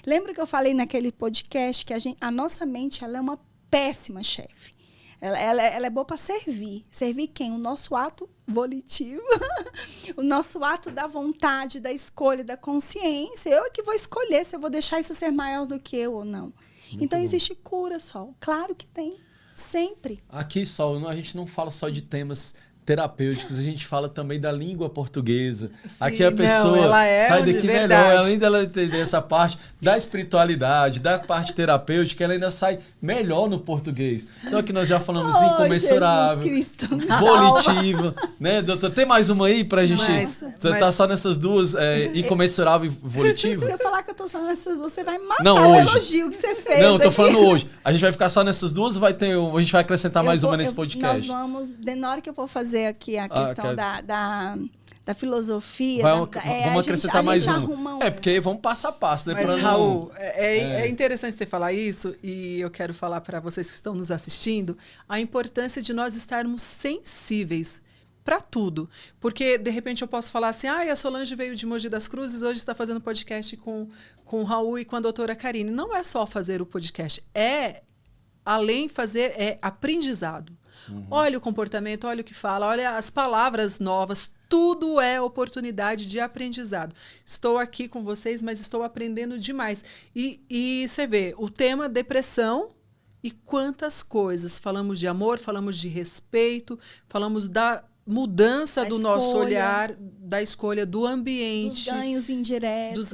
Lembra que eu falei naquele podcast que a nossa mente ela é uma péssima chefe. Ela é boa para servir. Servir quem? O nosso ato volitivo, o nosso ato da vontade, da escolha, da consciência. Eu é que vou escolher se eu vou deixar isso ser maior do que eu ou não. Então, existe cura, Sol. Claro que tem. Sempre. Aqui, Sol, a gente não fala só de temas terapêuticos, a gente fala também da língua portuguesa. Sim, aqui a pessoa sai daqui melhor, além dela entender essa parte da espiritualidade, da parte terapêutica, ela ainda sai melhor no português. Então aqui nós já falamos incomensurável, volitiva, né, doutor? Tem mais uma aí pra gente? Você tá só nessas duas, incomensurável e volitiva? Se eu falar que eu tô só nessas duas, você vai matar não, o elogio que você fez. Não, eu tô falando hoje. A gente vai ficar só nessas duas ou a gente vai acrescentar mais uma nesse podcast? Nós vamos, na hora que eu vou fazer aqui a questão da filosofia. Vamos acrescentar mais uma. Porque vamos passo a passo. Né? Mas, Raul, é interessante você falar isso, e eu quero falar para vocês que estão nos assistindo a importância de nós estarmos sensíveis para tudo. Porque, de repente, eu posso falar assim, a Solange veio de Mogi das Cruzes, hoje está fazendo podcast com o Raul e com a doutora Karine. Não é só fazer o podcast, além de fazer, aprendizado. Olha o comportamento, olha o que fala, olha as palavras novas, tudo é oportunidade de aprendizado. Estou aqui com vocês, mas estou aprendendo demais. E você vê, o tema depressão e quantas coisas. Falamos de amor, falamos de respeito, falamos da mudança do nosso olhar, da escolha do ambiente. Dos ganhos indiretos.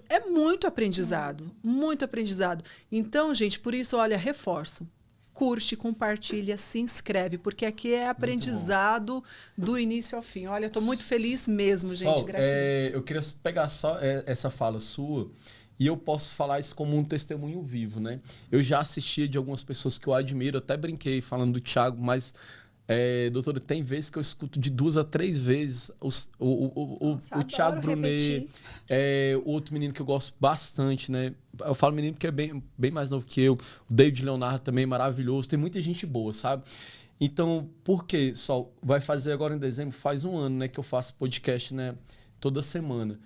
É muito aprendizado, muito aprendizado. Então, gente, por isso, olha, reforço. Curte, compartilha, se inscreve, porque aqui é aprendizado do início ao fim. Olha, estou muito feliz mesmo, gente. Sol, gratidão. Eu queria pegar só essa fala sua e eu posso falar isso como um testemunho vivo, né? Eu já assisti de algumas pessoas que eu admiro, até brinquei falando do Thiago, mas, doutora, tem vezes que eu escuto de 2 a 3 vezes o Thiago Brunet, o outro menino que eu gosto bastante, né? Eu falo menino porque é bem mais novo que eu. O David Leonardo também é maravilhoso. Tem muita gente boa, sabe? Então, por quê? Sol, vai fazer agora em dezembro, faz 1 ano, né, que eu faço podcast, né, toda semana.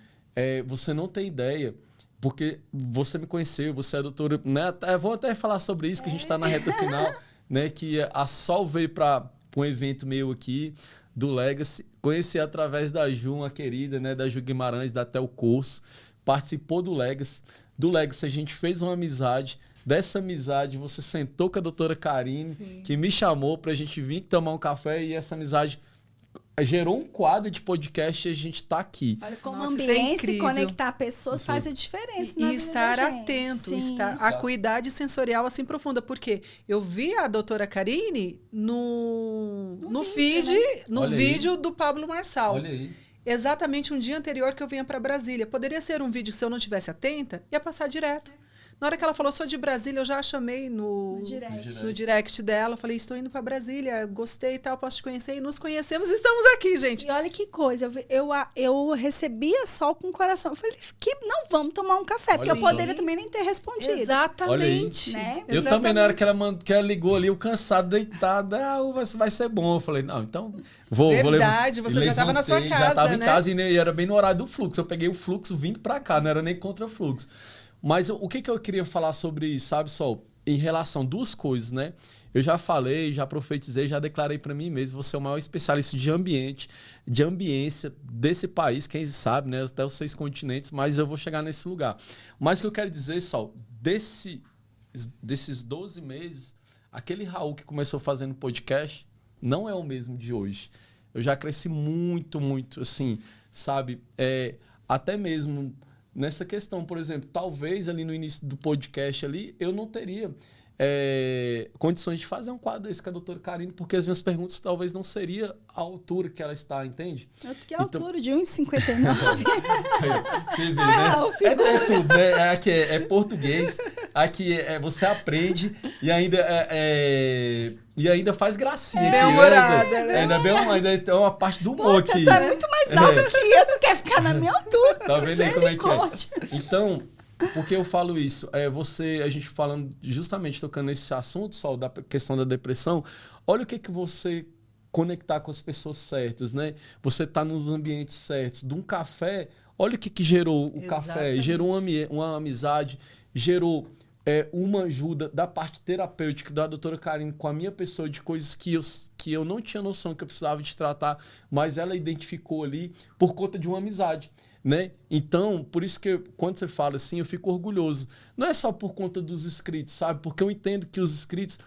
Você não tem ideia, porque você me conheceu, você é doutora, né? Vou até falar sobre isso, que a gente está na reta final, né? Que a Sol veio para um evento meu aqui, do Legacy. Conheci através da Ju, uma querida, né, da Ju Guimarães, da Tel Curso. Participou do Legacy. Do Legacy a gente fez uma amizade. Dessa amizade você sentou com a doutora Karine, sim, que me chamou pra gente vir tomar um café, e essa amizade gerou um quadro de podcast e a gente tá aqui. Olha como a ambiência e conectar pessoas faz a diferença na vida estar da gente. Atento, a acuidade sensorial assim profunda, porque eu vi a doutora Karine no feed, né? No vídeo do Pablo Marçal. Olha aí. Exatamente um dia anterior que eu vinha para Brasília. Poderia ser um vídeo que, se eu não tivesse atenta, ia passar direto. Na hora que ela falou, sou de Brasília, eu já a chamei no direct dela. Falei, estou indo para Brasília, gostei e tal, posso te conhecer. E nos conhecemos e estamos aqui, gente. E olha que coisa, eu recebi a Sol com o coração. Eu falei, não, vamos tomar um café, porque eu poderia também nem ter respondido. Exatamente. Né? Eu também, na hora que ela ligou ali, eu cansado, deitado, vai ser bom. Eu falei, não, então... Verdade, você já estava na sua casa, já estava em né? casa e era bem no horário do fluxo. Eu peguei o fluxo vindo para cá, não era nem contra o fluxo. Mas o que eu queria falar sobre isso, sabe, Sol? Em relação a 2 coisas, né? Eu já falei, já profetizei, já declarei para mim mesmo, você é o maior especialista de ambiente, de ambiência desse país, quem sabe, né? Até os 6 continentes, mas eu vou chegar nesse lugar. Mas o que eu quero dizer, Sol, desses 12 meses, aquele Raul que começou fazendo podcast não é o mesmo de hoje. Eu já cresci muito, muito, assim, sabe? Até mesmo... Nessa questão, por exemplo, talvez ali no início do podcast ali, eu não teria condições de fazer um quadro desse com a doutora Karine, porque as minhas perguntas talvez não seriam a altura que ela está, entende? Que altura de 1,59. Você vê, né? É tudo, né? Aqui é português, aqui você aprende e ainda faz gracinha. Bem-humorada, né? Ainda é uma parte do humor aqui. Tu é muito mais alto que eu, tu quer ficar na minha altura. Tá vendo aí como é que é? Então, Porque eu falo isso, a gente falando, justamente tocando nesse assunto, Sol, da questão da depressão, olha o que você conectar com as pessoas certas, né? Você tá nos ambientes certos. De um café, olha o que gerou o café. Gerou uma amizade, gerou uma ajuda da parte terapêutica da doutora Karine com a minha pessoa, de coisas que eu não tinha noção que eu precisava de tratar, mas ela identificou ali por conta de uma amizade. Né? Então, por isso que quando você fala assim, eu fico orgulhoso. Não é só por conta dos inscritos, sabe? Porque eu entendo que os inscritos...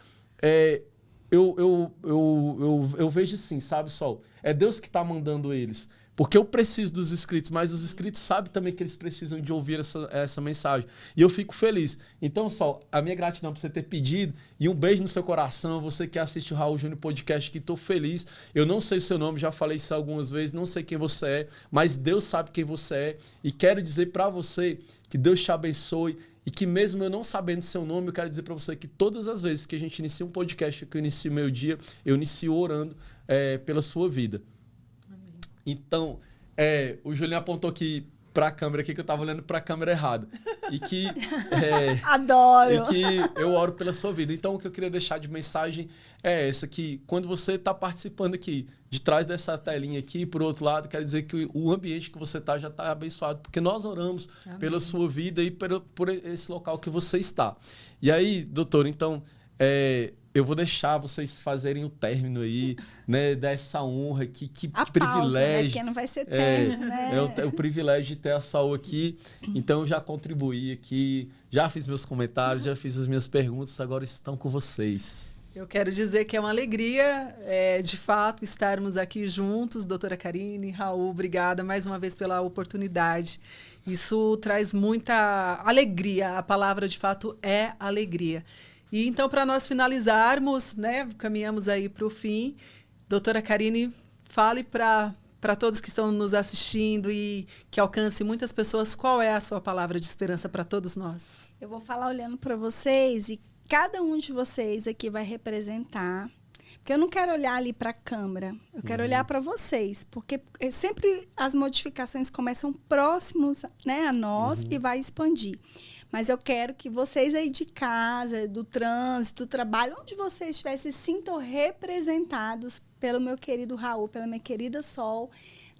Eu vejo assim, sabe, Sol? É Deus que está mandando eles. Porque eu preciso dos inscritos, mas os inscritos sabem também que eles precisam de ouvir essa mensagem. E eu fico feliz. Então, Sol, a minha gratidão por você ter pedido e um beijo no seu coração. Você que assiste o Raul Júnior Podcast, que estou feliz. Eu não sei o seu nome, já falei isso algumas vezes, não sei quem você é, mas Deus sabe quem você é. E quero dizer para você que Deus te abençoe e que mesmo eu não sabendo seu nome, eu quero dizer para você que todas as vezes que a gente inicia um podcast, que eu inicio meu dia, eu inicio orando pela sua vida. Então, o Julinho apontou aqui para a câmera aqui, que eu estava olhando para a câmera errada. E que... Adoro! E que eu oro pela sua vida. Então, o que eu queria deixar de mensagem é essa, que quando você está participando aqui, de trás dessa telinha aqui, por outro lado, quero dizer que o ambiente que você está já está abençoado, porque nós oramos pela sua vida e por esse local que você está. E aí, doutor, então... eu vou deixar vocês fazerem o término aí, né, dessa honra, que privilégio. Pausa, né? Porque não vai ser término, né? O privilégio de ter a Sol aqui. Então, eu já contribuí aqui, já fiz meus comentários, já fiz as minhas perguntas, agora estão com vocês. Eu quero dizer que é uma alegria, de fato, estarmos aqui juntos. Doutora Karine, Raul, obrigada mais uma vez pela oportunidade. Isso traz muita alegria. A palavra, de fato, é alegria. E então, para nós finalizarmos, né, caminhamos aí para o fim. Doutora Karine, fale para todos que estão nos assistindo e que alcance muitas pessoas, qual é a sua palavra de esperança para todos nós? Eu vou falar olhando para vocês e cada um de vocês aqui vai representar. Porque eu não quero olhar ali para a câmera, eu quero olhar para vocês, porque sempre as modificações começam próximos, né, a nós e vai expandir. Mas eu quero que vocês aí de casa, do trânsito, do trabalho, onde vocês estiverem, se sintam representados pelo meu querido Raul, pela minha querida Sol,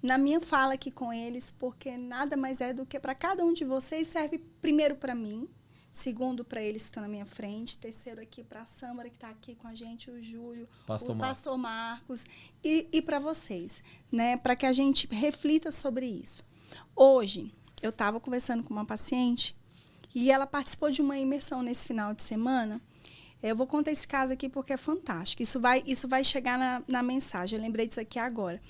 na minha fala aqui com eles, porque nada mais é do que para cada um de vocês serve primeiro para mim, segundo para eles que estão na minha frente, terceiro aqui para a Sâmara que está aqui com a gente, o Júlio, Pastor Marcos e para vocês, né? Para que a gente reflita sobre isso. Hoje, eu estava conversando com uma paciente e ela participou de uma imersão nesse final de semana. Eu vou contar esse caso aqui porque é fantástico. Isso vai chegar na mensagem. Eu lembrei disso aqui agora.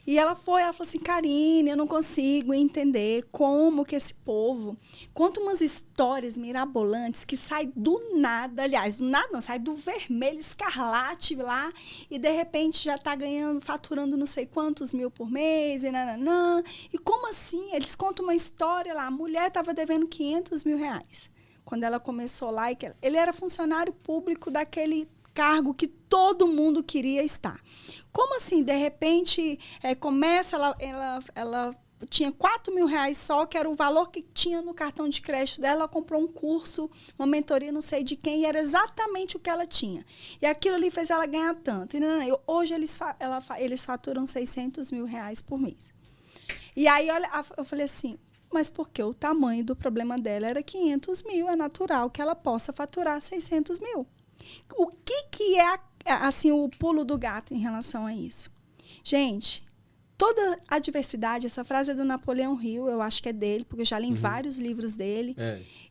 E ela falou assim, Karine, eu não consigo entender como que esse povo conta umas histórias mirabolantes que saem do nada, aliás, do nada não, sai do vermelho, escarlate lá, e de repente já está faturando não sei quantos mil por mês, e nananã. E como assim? Eles contam uma história lá, a mulher estava devendo 500 mil reais. Quando ela começou lá, ele era funcionário público daquele cargo que todo mundo queria estar. Como assim? De repente, começa, ela tinha 4 mil reais só, que era o valor que tinha no cartão de crédito dela. Ela comprou um curso, uma mentoria, não sei de quem, e era exatamente o que ela tinha. E aquilo ali fez ela ganhar tanto. E hoje eles faturam 600 mil reais por mês. E aí eu falei assim, mas porque o tamanho do problema dela era 500 mil, é natural que ela possa faturar 600 mil. O que é assim, o pulo do gato em relação a isso? Gente, toda adversidade, essa frase é do Napoleão Hill, eu acho que é dele, porque eu já li em vários livros dele.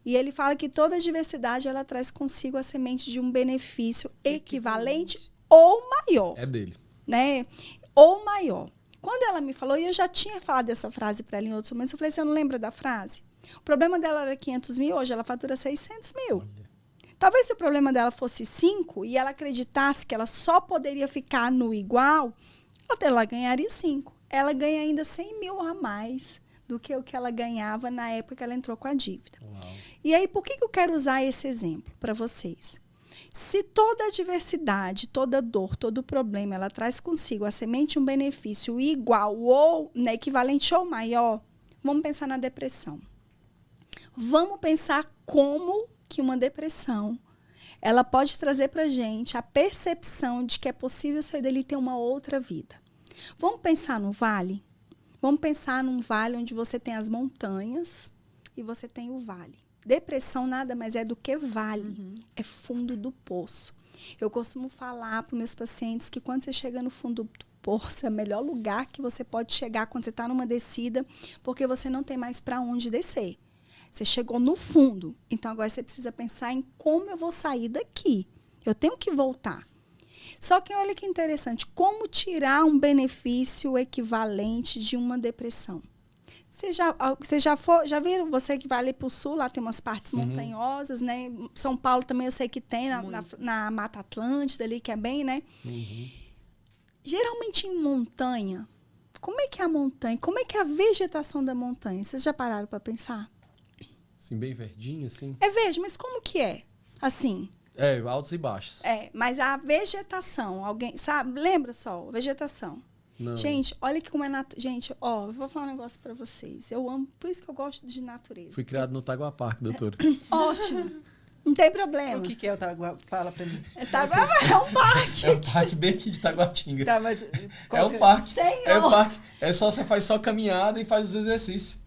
E ele fala que toda adversidade ela traz consigo a semente de um benefício equivalente ou maior. É dele. Né? Ou maior. Quando ela me falou, e eu já tinha falado dessa frase para ela em outros momentos, eu falei, você não lembra da frase? O problema dela era 500 mil, hoje ela fatura 600 mil. Olha. Talvez se o problema dela fosse 5 e ela acreditasse que ela só poderia ficar no igual, ela ganharia 5. Ela ganha ainda 100 mil a mais do que o que ela ganhava na época que ela entrou com a dívida. Uau. E aí, por que eu quero usar esse exemplo para vocês? Se toda adversidade, toda dor, todo problema, ela traz consigo a semente um benefício igual ou equivalente ou maior, vamos pensar na depressão. Vamos pensar como que uma depressão ela pode trazer para a gente a percepção de que é possível sair dali e ter uma outra vida. Vamos pensar no vale? Vamos pensar num vale onde você tem as montanhas e você tem o vale. Depressão nada mais é do que vale, é fundo do poço. Eu costumo falar para os meus pacientes que quando você chega no fundo do poço, é o melhor lugar que você pode chegar quando você está numa descida, porque você não tem mais para onde descer. Você chegou no fundo, então agora você precisa pensar em como eu vou sair daqui. Eu tenho que voltar. Só que olha que interessante, como tirar um benefício equivalente de uma depressão? Já viram, você que vai ali para o sul, lá tem umas partes montanhosas, né? São Paulo também eu sei que tem, na Mata Atlântida ali, que é bem, né? Geralmente em montanha, como é que é a montanha? Como é que é a vegetação da montanha? Vocês já pararam para pensar? Assim, bem verdinho, assim? É verde, mas como que é? Assim... altos e baixos. Mas a vegetação, alguém sabe? Lembra só, vegetação. Não. Gente, olha que como é Gente, eu vou falar um negócio pra vocês. Eu amo, por isso que eu gosto de natureza. Fui criado no Taguá Park, doutora. Ótimo. Não tem problema. O que é o Taguá? Fala pra mim. É um parque. É um parque bem aqui de Taguatinga. Tá, mas É um parque. Senhor. É um parque. Você faz só caminhada e faz os exercícios.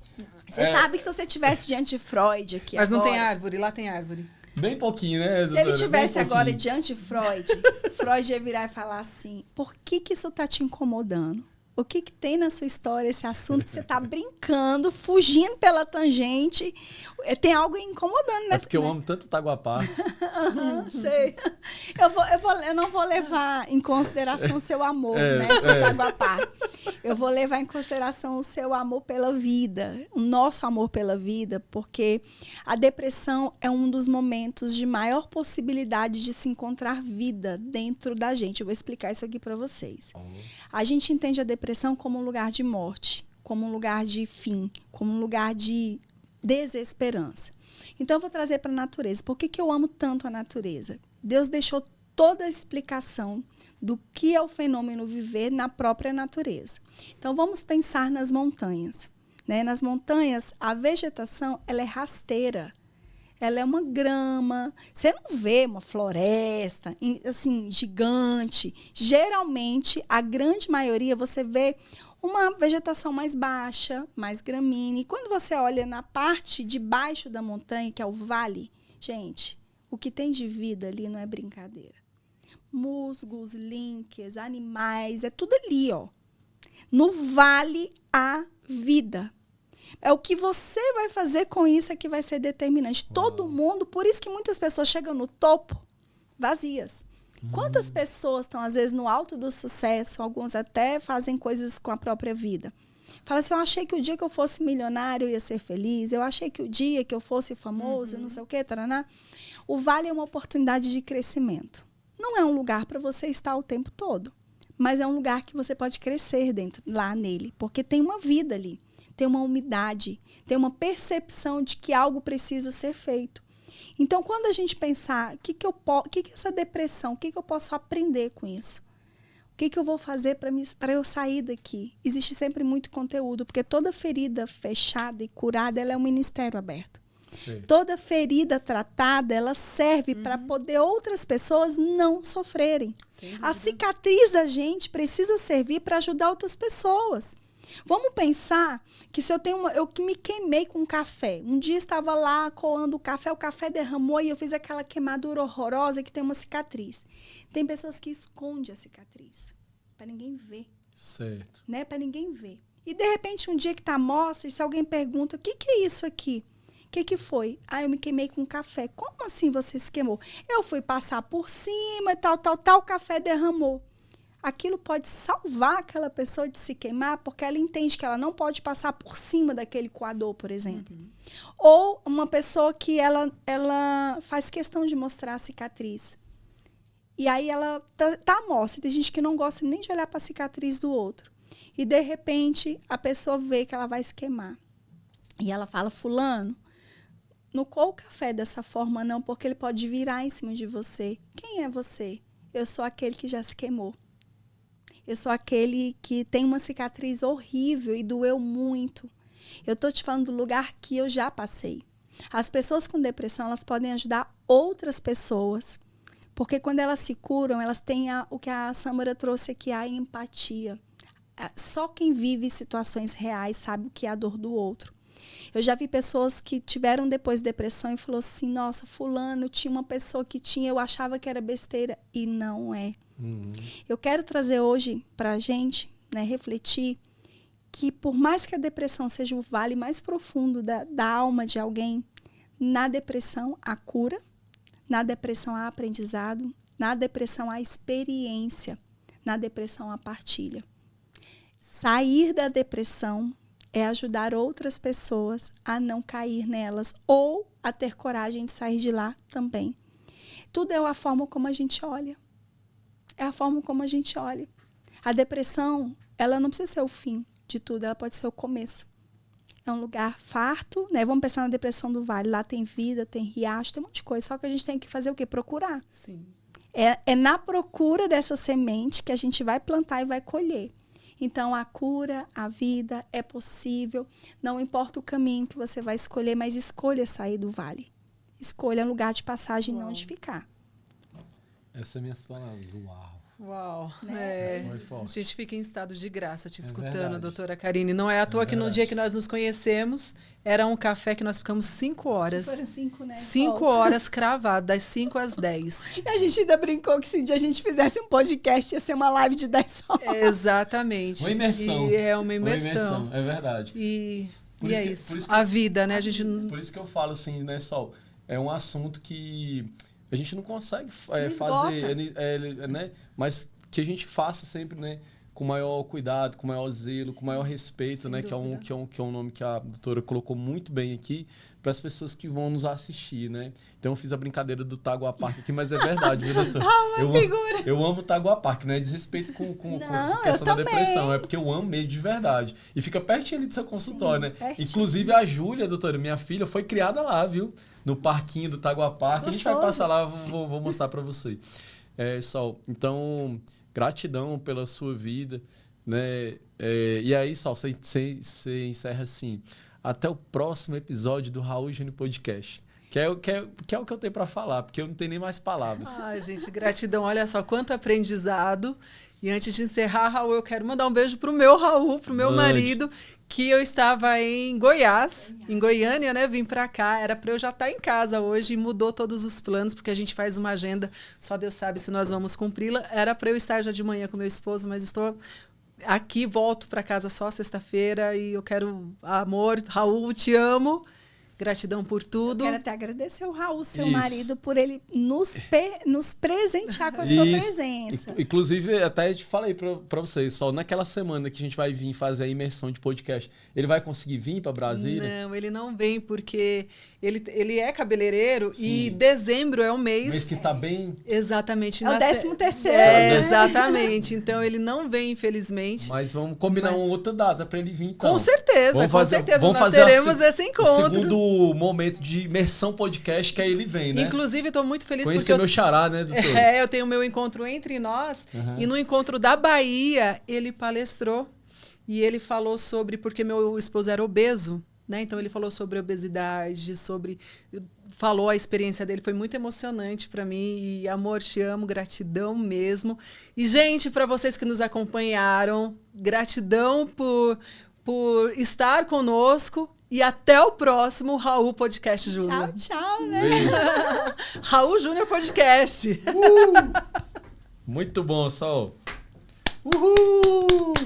Você sabe que se você estivesse diante de Freud aqui mas agora... não tem árvore, lá tem árvore. Bem pouquinho, né, Se doutora? ele estivesse Bem agora pouquinho. diante de Freud, Freud ia virar e falar assim, por que isso tá te incomodando? O que tem na sua história esse assunto que você tá brincando, fugindo pela tangente? Tem algo incomodando, né? É porque eu amo tanto Taguá Park. Sei. Eu não vou levar em consideração o seu amor, né? Taguapá. Eu vou levar em consideração o seu amor pela vida, o nosso amor pela vida, porque a depressão é um dos momentos de maior possibilidade de se encontrar vida dentro da gente. Eu vou explicar isso aqui para vocês. A gente entende a depressão como um lugar de morte, como um lugar de fim, como um lugar de desesperança. Então, eu vou trazer para a natureza. Por que eu amo tanto a natureza? Deus deixou toda a explicação do que é o fenômeno viver na própria natureza. Então, vamos pensar nas montanhas. Né? Nas montanhas, a vegetação ela é rasteira. Ela é uma grama. Você não vê uma floresta assim, gigante. Geralmente, a grande maioria, você vê uma vegetação mais baixa, mais gramínea. E quando você olha na parte de baixo da montanha, que é o vale, gente, o que tem de vida ali não é brincadeira. Musgos, linques, animais, é tudo ali, ó. No vale há vida. É o que você vai fazer com isso é que vai ser determinante. Todo mundo, por isso que muitas pessoas chegam no topo vazias. Quantas pessoas estão, às vezes, no alto do sucesso, alguns até fazem coisas com a própria vida. Fala assim, eu achei que o dia que eu fosse milionário eu ia ser feliz, eu achei que o dia que eu fosse famoso, não sei o quê, taraná. O vale é uma oportunidade de crescimento. Não é um lugar para você estar o tempo todo, mas é um lugar que você pode crescer lá nele, porque tem uma vida ali, tem uma umidade, tem uma percepção de que algo precisa ser feito. Então, quando a gente pensar, o que é essa depressão, o que eu posso aprender com isso? O que eu vou fazer para eu sair daqui? Existe sempre muito conteúdo, porque toda ferida fechada e curada, ela é um ministério aberto. Sim. Toda ferida tratada, ela serve para poder outras pessoas não sofrerem. A cicatriz da gente precisa servir para ajudar outras pessoas. Vamos pensar que se eu que me queimei com café. Um dia estava lá coando o café derramou e eu fiz aquela queimadura horrorosa que tem uma cicatriz. Tem pessoas que escondem a cicatriz para ninguém ver. Certo. Né? Para ninguém ver. E de repente um dia que tá mostra e se alguém pergunta, o que é isso aqui? O que foi? Eu me queimei com café. Como assim você se queimou? Eu fui passar por cima, tal, o café derramou. Aquilo pode salvar aquela pessoa de se queimar, porque ela entende que ela não pode passar por cima daquele coador, por exemplo. Ou uma pessoa que ela faz questão de mostrar a cicatriz. E aí ela tá à mostra. Tem gente que não gosta nem de olhar para a cicatriz do outro. E, de repente, a pessoa vê que ela vai se queimar. E ela fala, fulano, não coa o café dessa forma não, porque ele pode virar em cima de você. Quem é você? Eu sou aquele que já se queimou. Eu sou aquele que tem uma cicatriz horrível e doeu muito. Eu estou te falando do lugar que eu já passei. As pessoas com depressão, elas podem ajudar outras pessoas. Porque quando elas se curam, elas têm o que a Samara trouxe aqui, a empatia. Só quem vive situações reais sabe o que é a dor do outro. Eu já vi pessoas que tiveram depois depressão e falou assim, nossa, fulano, tinha uma pessoa que tinha, eu achava que era besteira. E não é. Eu quero trazer hoje para a gente, né, refletir que por mais que a depressão seja o vale mais profundo da alma de alguém, na depressão há cura, na depressão há aprendizado, na depressão há experiência, na depressão há partilha. Sair da depressão é ajudar outras pessoas a não cair nelas ou a ter coragem de sair de lá também. Tudo é a forma como a gente olha. É a forma como a gente olha. A depressão, ela não precisa ser o fim de tudo, ela pode ser o começo. É um lugar farto, né? Vamos pensar na depressão do Vale. Lá tem vida, tem riacho, tem um monte de coisa. Só que a gente tem que fazer o quê? Procurar. Sim. É na procura dessa semente que a gente vai plantar e vai colher. Então, a cura, a vida é possível. Não importa o caminho que você vai escolher, mas escolha sair do vale. Escolha um lugar de passagem e não de ficar. Essas são minhas palavras. Uau. Uau. Né? A gente fica em estado de graça te escutando, verdade. doutora Karine. Não é à toa que no dia que nós nos conhecemos, era um café que nós ficamos 5 horas. Foram 5, né? 5 horas cravado, das 5 às 10. E a gente ainda brincou que se um dia a gente fizesse um podcast, ia ser uma live de 10 horas. Exatamente. Uma imersão. E é uma imersão. É verdade. E Por é isso isso. que A vida, né? A gente Por isso que eu falo assim, né, Sol? É um assunto que a gente não consegue fazer, né? Mas que a gente faça sempre, né? Com maior cuidado, com maior zelo, com maior respeito, Sem né? dúvida. Que é um nome que a doutora colocou muito bem aqui para as pessoas que vão nos assistir, né? Então eu fiz a brincadeira do Taguá Park aqui, mas é verdade, viu, doutora? Eu amo o Taguá Park, não é desrespeito com essa questão da depressão, é porque eu amo mesmo de verdade. E fica pertinho ali do seu consultório, né? Pertinho. Inclusive a Júlia, doutora, minha filha, foi criada lá, viu? No parquinho do Taguá Park. A gente vai passar lá, vou mostrar para você. Sol, então, gratidão pela sua vida, né? E aí, Sol, você encerra assim. Até o próximo episódio do Raul Júnior Podcast. Que é o que eu tenho para falar, porque eu não tenho nem mais palavras. Ai, gente, gratidão. Olha só quanto aprendizado. E antes de encerrar, Raul, eu quero mandar um beijo pro meu Raul, pro meu marido, que eu estava em Goiás, em Goiânia, né? Vim pra cá, era pra eu já estar em casa hoje e mudou todos os planos, porque a gente faz uma agenda, só Deus sabe se nós vamos cumpri-la. Era pra eu estar já de manhã com meu esposo, mas estou aqui, volto pra casa só sexta-feira e eu quero amor. Raul, te amo. Gratidão por tudo. Eu quero até agradecer ao Raul, seu Isso. marido, por ele nos presentear com a sua presença. Inclusive, até te falei pra vocês, só naquela semana que a gente vai vir fazer a imersão de podcast, ele vai conseguir vir pra Brasília? Não, ele não vem porque ele é cabeleireiro. Sim. E dezembro é um mês... Mês que tá bem... Exatamente. É o 13º, né? né? Exatamente. Então, ele não vem, infelizmente. Mas vamos combinar uma outra data pra ele vir, então. Com certeza, nós teremos esse encontro. O segundo momento de imersão podcast, que aí ele vem, né? Inclusive, estou muito feliz Conhecer meu xará, né, doutor? eu tenho o meu encontro entre nós. E no encontro da Bahia, ele palestrou. E ele falou sobre... Porque meu esposo era obeso, né? Então, ele falou sobre obesidade, falou a experiência dele. Foi muito emocionante para mim. E, amor, te amo. Gratidão mesmo. E, gente, para vocês que nos acompanharam, gratidão por estar conosco. E até o próximo Raul Podcast Júnior. Tchau, tchau, né? Raul Júnior Podcast. Muito bom, Sol. Uhul!